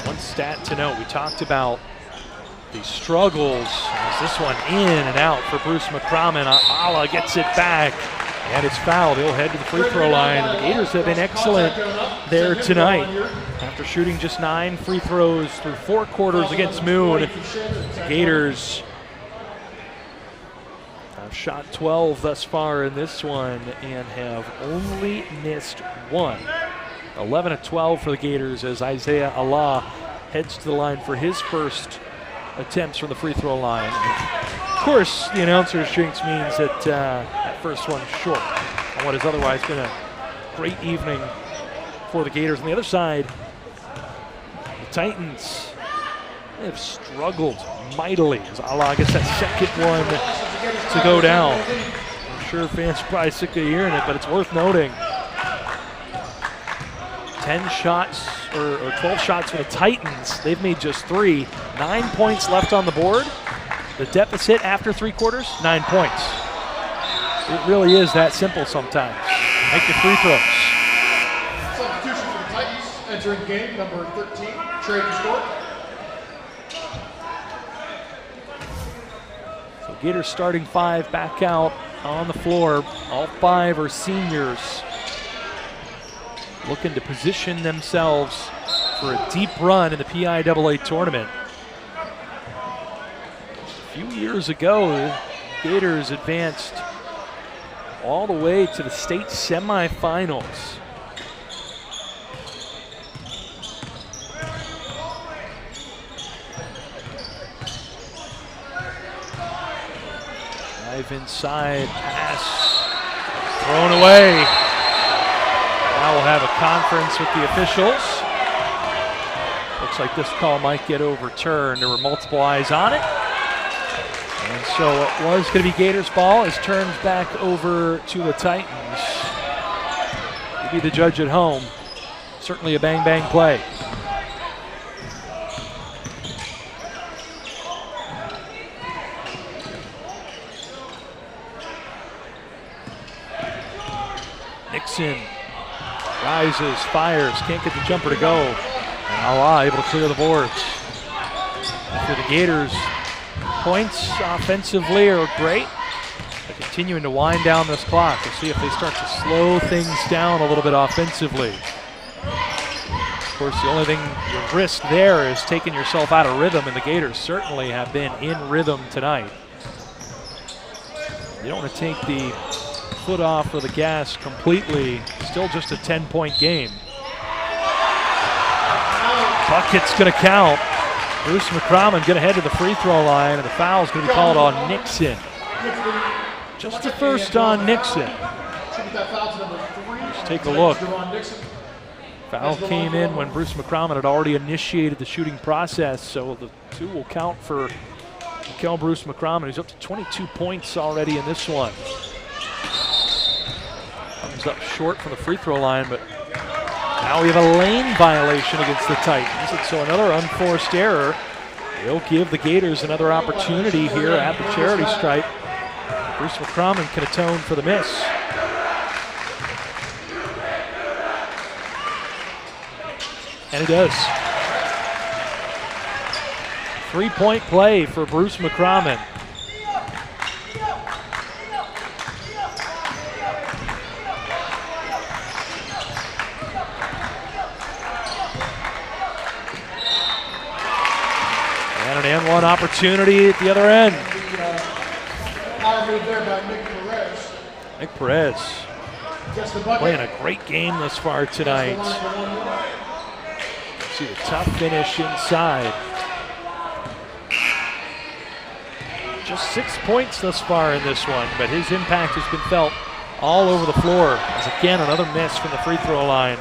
One stat to note, we talked about the struggles as this one in and out for Bruce-McCrommon. Ala gets it back, and it's fouled. He'll head to the free throw line. The Gators have been excellent there tonight. After shooting just 9 free throws through 4 quarters against Moon, the Gators have shot 12 thus far in this one and have only missed 1. 11 of 12 for the Gators as Isaiah Allah heads to the line for his first attempts from the free throw line. Of course, the announcer's jinx means that that first one's short on what has otherwise been a great evening for the Gators. On the other side, the Titans have struggled mightily as Allah gets that second one to go down. I'm sure fans are probably sick of hearing it, but it's worth noting. 10 shots or 12 shots for the Titans. They've made just 3. 9 points left on the board. The deficit after 3 quarters, 9 points. It really is that simple sometimes. Make your free throws. Substitution for the Titans entering game number 13, Trey Distort. So Gators starting 5 back out on the floor. All 5 are seniors, looking to position themselves for a deep run in the PIAA tournament. Just a few years ago, the Gators advanced all the way to the state semifinals. Dive inside, pass, thrown away. Now we'll have a conference with the officials. Looks like this call might get overturned. There were multiple eyes on it. And so what was going to be Gators ball is turned back over to the Titans. To be the judge at home. Certainly a bang-bang play. Nixon rises, fires, can't get the jumper to go. And Allah able to clear the boards. For the Gators, points offensively are great. They're continuing to wind down this clock. We'll see if they start to slow things down a little bit offensively. Of course, the only thing you risk there is taking yourself out of rhythm, and the Gators certainly have been in rhythm tonight. You don't want to take the foot off of the gas completely. Still just a 10-point game. Bucket's going to count. Bruce-McCrommon going to head to the free throw line, and the foul's going to be called on Nixon. Just the first on Nixon. Let's take a look. Foul came in when Bruce-McCrommon had already initiated the shooting process, so the 2 will count for Mykel Bruce-McCrommon, who's up to 22 points already in this one. Comes up short from the free throw line, but now we have a lane violation against the Titans, and so another unforced error. They'll give the Gators another opportunity here at the charity stripe. Bruce-McCrommon can atone for the miss. And he does. 3-point play for Bruce-McCrommon. And an and one opportunity at the other end. Power move there by Nick Perez. Nick Perez playing a great game thus far tonight. See the tough finish inside. Just 6 points thus far in this one, but his impact has been felt all over the floor. As again, another miss from the free throw line.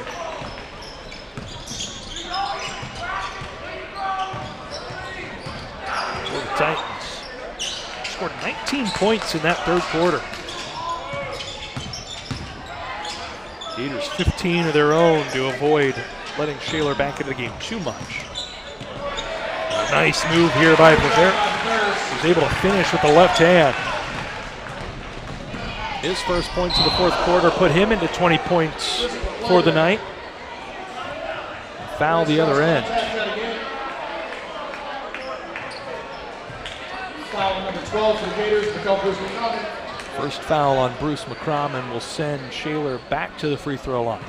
For the Titans. Scored 19 points in that third quarter. Gators 15 of their own to avoid letting Shaler back into the game too much. A nice move here by Vovaris. He's able to finish with the left hand. His first points of the fourth quarter put him into 20 points for the night. Foul the other end. Foul number 12 for the Gators, Mykel Bruce-McCrommon. First foul on Bruce-McCrommon will send Shaler back to the free throw line.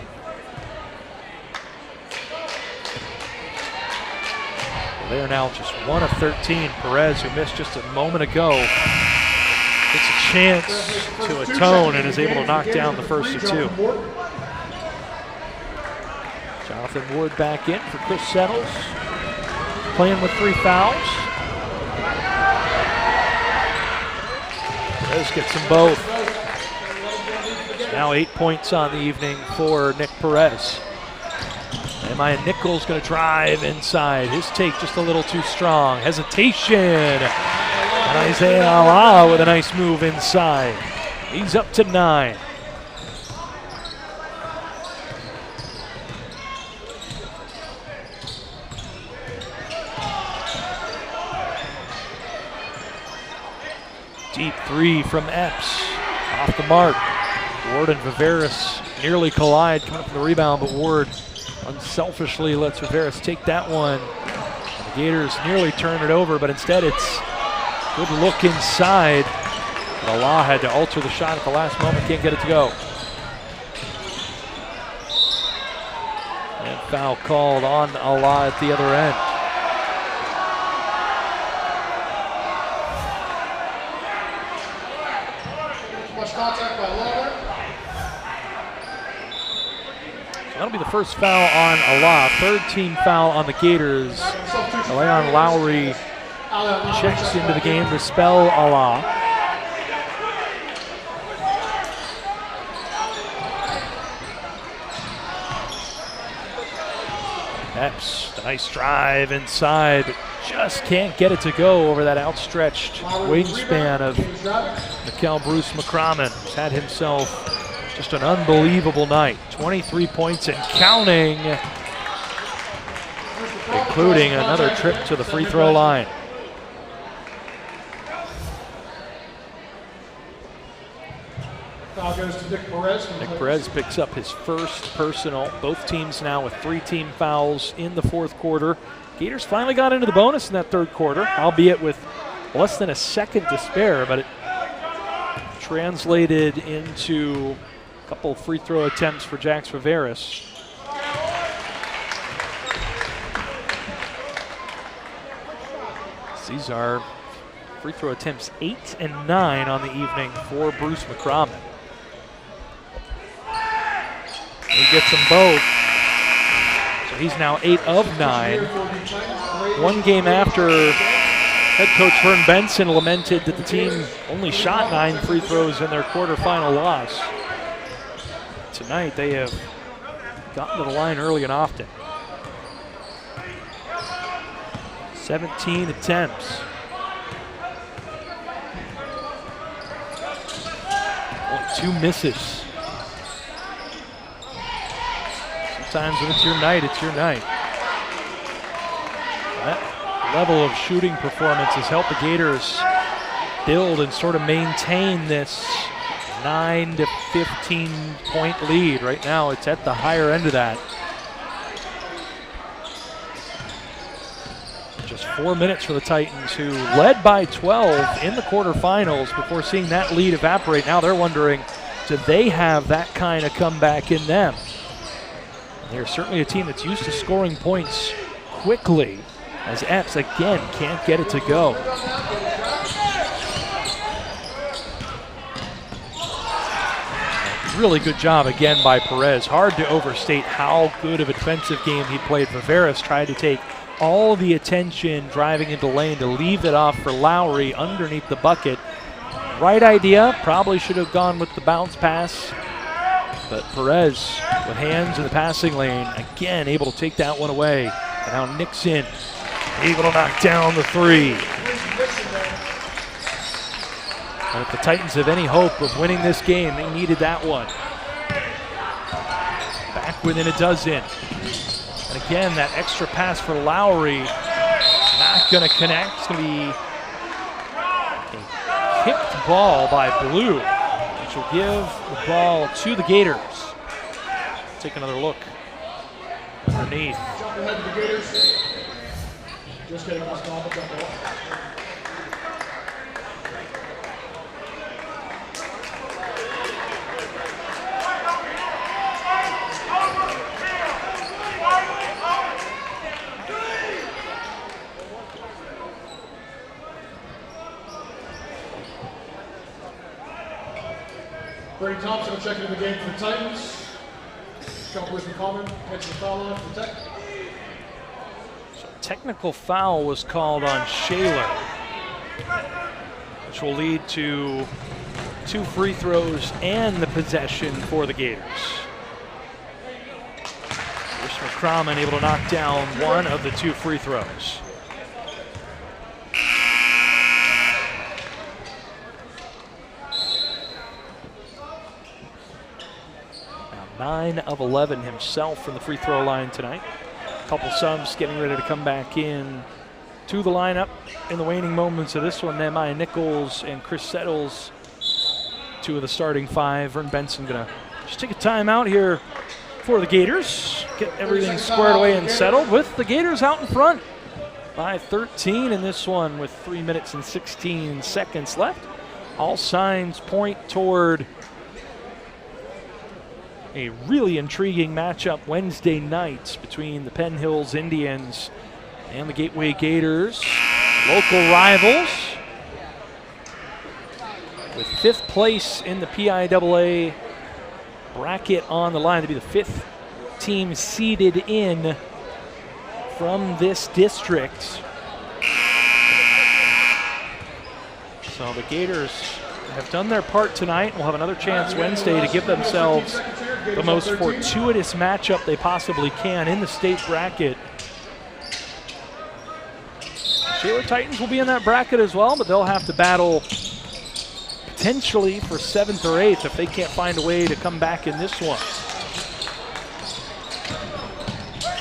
They are now just 1 of 13. Perez, who missed just a moment ago, gets a chance to atone and is able to knock down the first of 2. Jonathan Wood back in for Chris Settles, playing with 3 fouls. Perez gets them both. Now 8 points on the evening for Nick Perez. Nehemiah Nichols going to drive inside. His take just a little too strong. Hesitation. And Isaiah Allah with a nice move inside. He's up to 9. Deep 3 from Epps. Off the mark. Ward and Vovaris nearly collide, coming up from the rebound, but Ward unselfishly lets Vovaris take that one. And the Gators nearly turn it over, but instead it's good look inside. But Allah had to alter the shot at the last moment, can't get it to go. And foul called on Allah at the other end. Much contact by Lawler. That'll be the first foul on Allah. Third team foul on the Gators. Leon Lowry checks into the game to spell Allah. Epps, nice drive inside, but just can't get it to go over that outstretched wingspan of Mykel Bruce-McCrommon. He's had himself just an unbelievable night. 23 points and counting, including another trip to the free throw line. Foul goes to Nick Perez. Nick Perez picks up his first personal. Both teams now with 3 team fouls in the fourth quarter. Gators finally got into the bonus in that third quarter, albeit with less than a second to spare, but it translated into a couple free throw attempts for Jax Vovaris. These are free throw attempts 8 and 9 on the evening for Bruce-McCrommon. He gets them both. So he's now 8 of 9. One game after Head coach Vern Benson lamented that the team only shot 9 free throws in their quarterfinal loss. Tonight they have gotten to the line early and often. 17 attempts. Only 2 misses. Sometimes when it's your night, it's your night. That level of shooting performance has helped the Gators build and sort of maintain this 9 to 15 point lead. Right now it's at the higher end of that. Just 4 minutes for the Titans, who led by 12 in the quarterfinals before seeing that lead evaporate. Now they're wondering, do they have that kind of comeback in them? They're certainly a team that's used to scoring points quickly, as Epps again can't get it to go. Really good job again by Perez. Hard to overstate how good of a defensive game he played. Vovaris tried to take all the attention driving into lane to leave it off for Lowry underneath the bucket. Right idea, probably should have gone with the bounce pass, but Perez with hands in the passing lane, again able to take that one away. And now Nixon able to knock down the 3. And if the Titans have any hope of winning this game, they needed that one. Back within a dozen. And again, that extra pass for Lowry, not going to connect. It's going to be a kicked ball by Blue, which will give the ball to the Gators. Take another look underneath. Jump ahead to the Gators. Just getting off the jump ball. Brady Thompson will check into the game for the Titans. Mykel Bruce-McCrommon heads to the foul line for Tech. So technical foul was called on Shaler, which will lead to 2 free throws and the possession for the Gators. Bruce-McCrommon able to knock down 1 of the 2 free throws. Now 9 of 11 himself from the free throw line tonight. A couple subs getting ready to come back in to the lineup in the waning moments of this one. Nehemiah Nichols and Chris Settles, 2 of the starting 5. Vern Benson gonna just take a timeout here for the Gators. Get everything squared away and settled with the Gators out in front by 13 in this one with 3 minutes and 16 seconds left. All signs point toward a really intriguing matchup Wednesday night between the Penn Hills Indians and the Gateway Gators, local rivals, with 5th place in the PIAA bracket on the line to be the 5th team seeded in from this district. So the Gators have done their part tonight. Will have another chance Wednesday to give themselves the most fortuitous matchup they possibly can in the state bracket. Shaler Titans will be in that bracket as well, but they'll have to battle potentially for 7th or 8th if they can't find a way to come back in this one.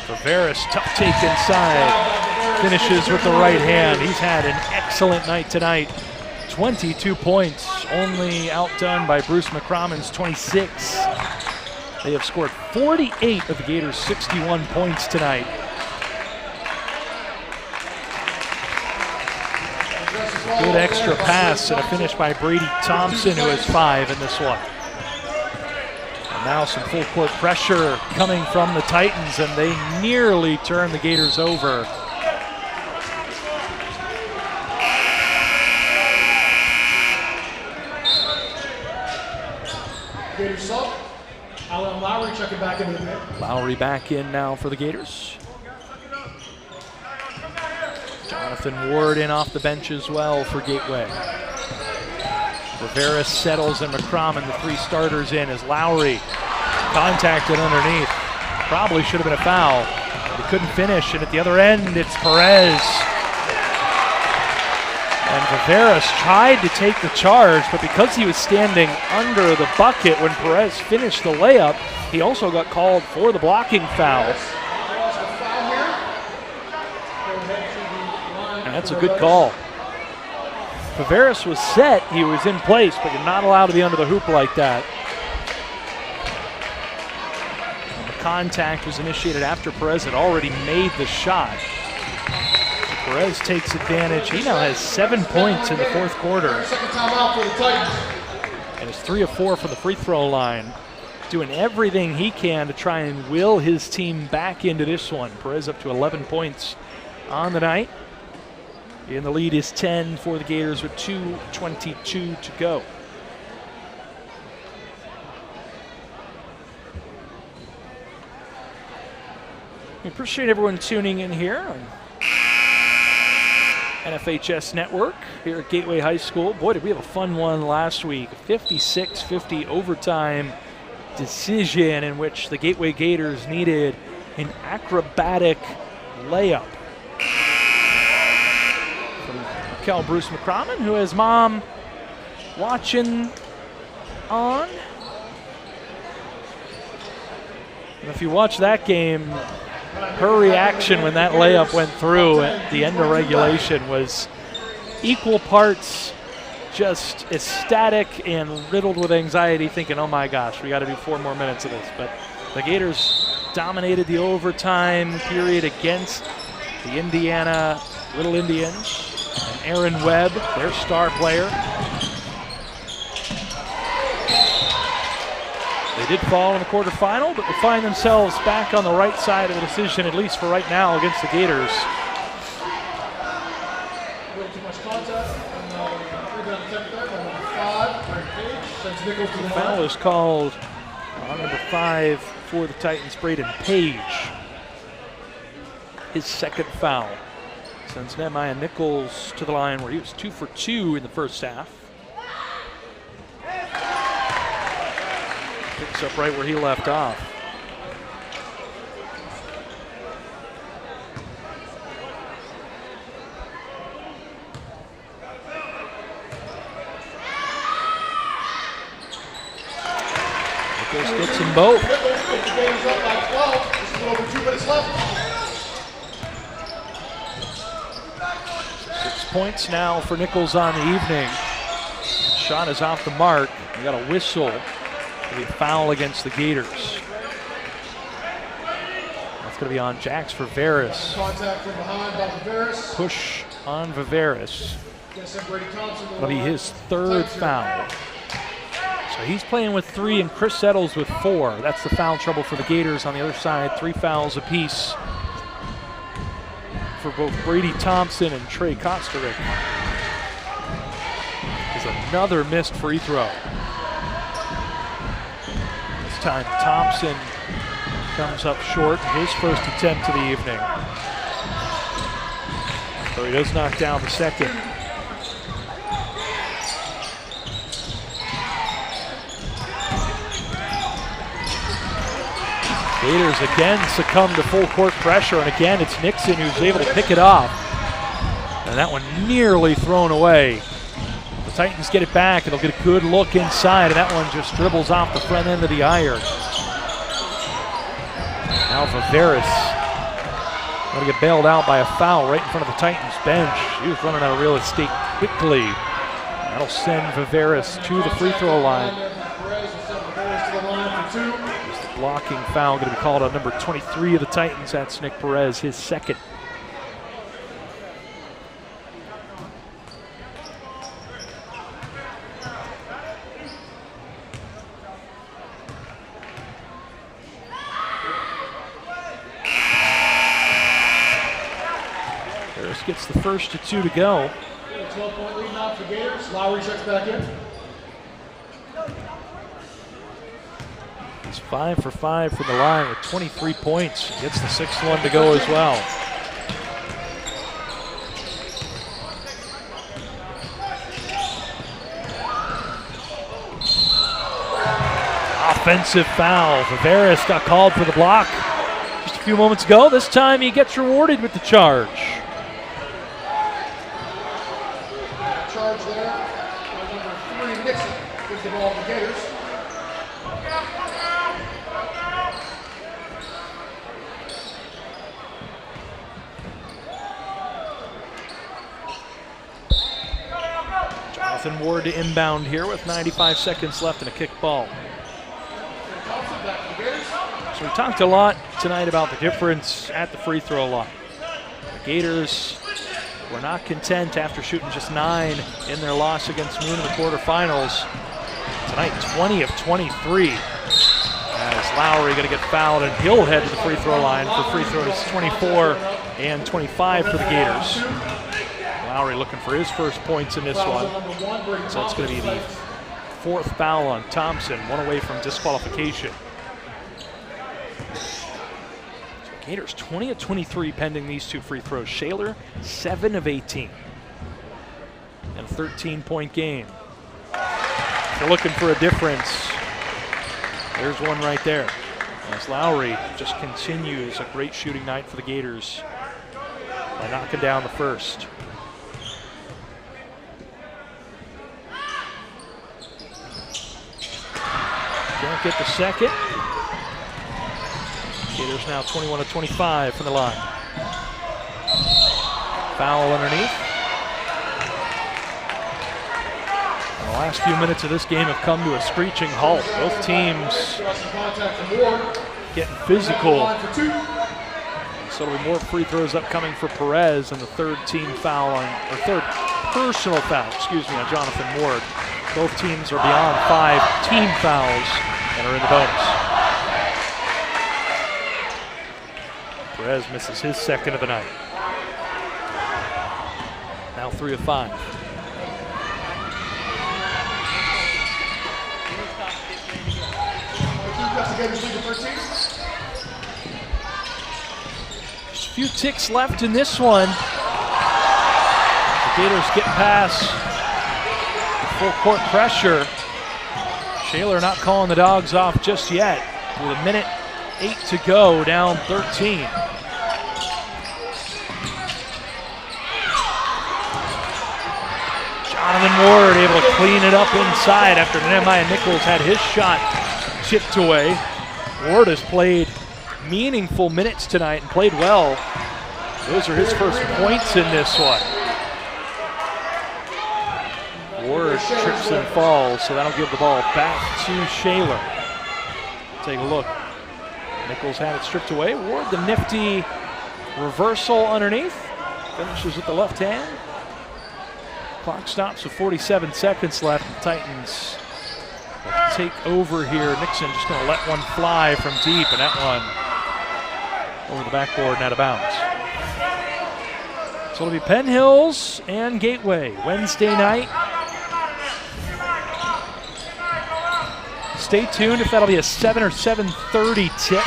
Vovaris, tough take inside, finishes with the right hand. He's had an excellent night tonight. 22 points, only outdone by Bruce-McCrommon's 26. They have scored 48 of the Gators' 61 points tonight. Good extra pass and a finish by Brady Thompson, who has 5 in this one. And now some full court pressure coming from the Titans, and they nearly turn the Gators over. Gators up. Alan Lowry checking back into the game. Lowry back in now for the Gators. Jonathan Ward in off the bench as well for Gateway. Vovaris settles and McCrommon, the 3 starters in as Lowry contacted underneath. Probably should have been a foul. He couldn't finish, and at the other end, it's Perez. And Vovaris tried to take the charge, but because he was standing under the bucket when Perez finished the layup, he also got called for the blocking foul. And that's a good call. Vovaris was set, he was in place, but you're not allowed to be under the hoop like that. And the contact was initiated after Perez had already made the shot. Perez takes advantage. He now has 7 points in the 4th quarter. Second timeout for the Titans. And is 3 of 4 from the free throw line. Doing everything he can to try and will his team back into this one. Perez up to 11 points on the night. And the lead is 10 for the Gators with 2:22 to go. We appreciate everyone tuning in here on NFHS Network here at Gateway High School. Boy, did we have a fun one last week. 56-50 overtime decision in which the Gateway Gators needed an acrobatic layup from Mykel Bruce-McCrommon, who has mom watching on. And if you watch that game, her reaction when that layup went through at the end of regulation was equal parts just ecstatic and riddled with anxiety, thinking, oh my gosh, we got to do 4 more minutes of this. But the Gators dominated the overtime period against the Indiana Little Indians. And Aaron Webb, their star player. They did fall in the quarterfinal, but they find themselves back on the right side of the decision, at least for right now, against the Gators. The foul is called on number 5 for the Titans, Braden Page. His 2nd foul sends Nehemiah Nichols to the line where he was 2 for 2 in the first half. Picks up right where he left off. Nichols gets them both. The game's up by 12. Just a little over 2 minutes left. 6 points now for Nichols on the evening. Shot is off the mark. We got a whistle. A foul against the Gators. That's going to be on Jax Vovaris. Contact from behind by Vovaris. Push on Vovaris. That'll be his 3rd foul. So he's playing with 3 and Chris Settles with 4. That's the foul trouble for the Gators on the other side. 3 fouls apiece for both Brady Thompson and Trey Kosterick. There's another missed free throw. Time Thompson comes up short, his first attempt of the evening. So he does knock down the 2nd. Gators again succumb to full court pressure, and again it's Nixon who's able to pick it off. And that one nearly thrown away. Titans get it back, and they'll get a good look inside, and that one just dribbles off the front end of the iron. Now Vovaris going to get bailed out by a foul right in front of the Titans bench. He was running out of real estate quickly. That'll send Vovaris to the free throw line. There's the blocking foul going to be called on number 23 of the Titans. That's Nick Perez, his 2nd. Gets the first of 2 to go. 12-point lead now for Gators. Lowry checks back in. He's 5 for 5 from the line with 23 points. Gets the 6th one to go as well. offensive foul. Vovaris got called for the block just a few moments ago. This time he gets rewarded with the charge. Charge there. Number 3, Nixon, gives the ball to the Gators. Jonathan Ward to inbound here with 95 seconds left and a kick ball. So we talked a lot tonight about the difference at the free throw line. The Gators were not content after shooting just 9 in their loss against Moon in the quarterfinals. Tonight, 20 of 23. As Lowry going to get fouled, and he'll head to the free throw line for free throws 24 and 25 for the Gators. Lowry looking for his first points in this one. So that's going to be the 4th foul on Thompson, 1 away from disqualification. So Gators 20 of 23 pending these 2 free throws. Shaler 7 of 18. And a 13-point game. If you're looking for a difference, there's one right there. As Lowry just continues a great shooting night for the Gators by knocking down the first. Can't get the second. Gators now 21 of 25 from the line. Foul underneath. And the last few minutes of this game have come to a screeching halt. Both teams getting physical. So there'll be more free throws upcoming for Perez, and the third personal foul, on Jonathan Ward. Both teams are beyond 5 team fouls and are in the bonus. Perez misses his second of the night. Now 3 of 5. Just a few ticks left in this one. The Gators get past full court pressure. Shaler not calling the dogs off just yet. With 1:08 to go, down 13. Jonathan Ward able to clean it up inside after Nehemiah Nichols had his shot chipped away. Ward has played meaningful minutes tonight and played well. Those are his first points in this one. Ward trips and falls, so that'll give the ball back to Shaler. Take a look. Nichols had it stripped away. Ward, the nifty reversal underneath. Finishes with the left hand. Clock stops with 47 seconds left. The Titans will take over here. Nixon just going to let one fly from deep, and that one over the backboard and out of bounds. So it'll be Penn Hills and Gateway Wednesday night. Stay tuned if that'll be a 7 or 7:30 tip.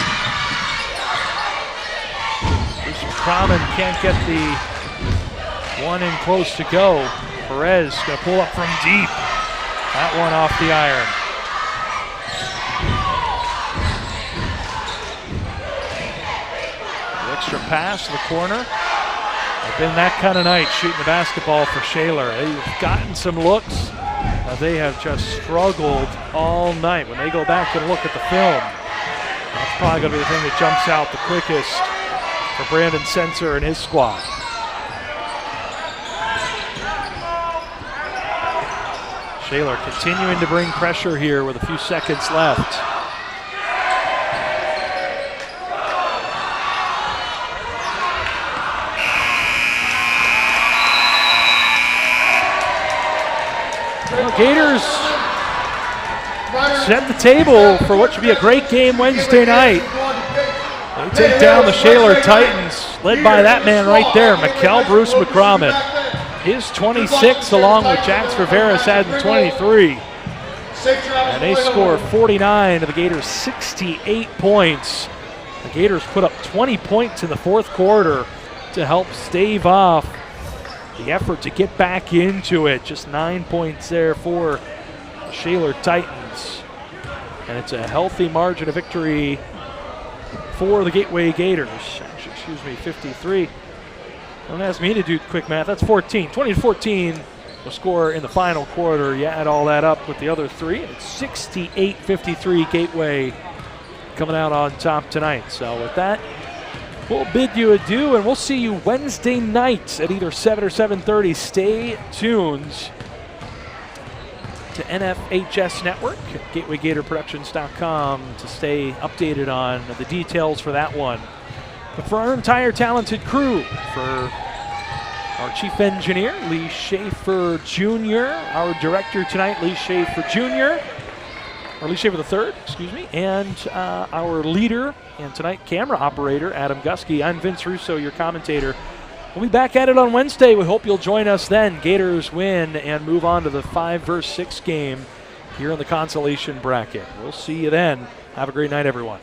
Bruce-McCrommon can't get the one in close to go. Perez going to pull up from deep. That one off the iron. The extra pass to the corner. It's been that kind of night shooting the basketball for Shaler. They've gotten some looks. They have just struggled all night. When they go back and look at the film, that's probably going to be the thing that jumps out the quickest for Brandon Sensor and his squad. Shaler continuing to bring pressure here with a few seconds left. Gators set the table for what should be a great game Wednesday night. They take down the Shaler Titans, led by that man right there, Mykel Bruce-McCrommon. His 26, along with Jax Vovaris, adding 23. And they score 49 to the Gators' 68 points. The Gators put up 20 points in the fourth quarter to help stave off the effort to get back into it. Just 9 points there for the Shaler Titans. And it's a healthy margin of victory for the Gateway Gators. Actually, 53. Don't ask me to do quick math. That's 14. 20-14 the score in the final quarter. You add all that up with the other three, and it's 68-53 Gateway coming out on top tonight. So with that, we'll bid you adieu, and we'll see you Wednesday night at either 7 or 7:30. Stay tuned to NFHS Network at GatewayGatorProductions.com to stay updated on the details for that one. But for our entire talented crew, for our chief engineer, Lee Schaefer Jr., our director tonight, Lee Schaefer Jr., or Lee Schaefer III, excuse me, and our leader and tonight camera operator, Adam Gusky. I'm Vince Russo, your commentator. We'll be back at it on Wednesday. We hope you'll join us then. Gators win and move on to the 5-6 game here in the consolation bracket. We'll see you then. Have a great night, everyone.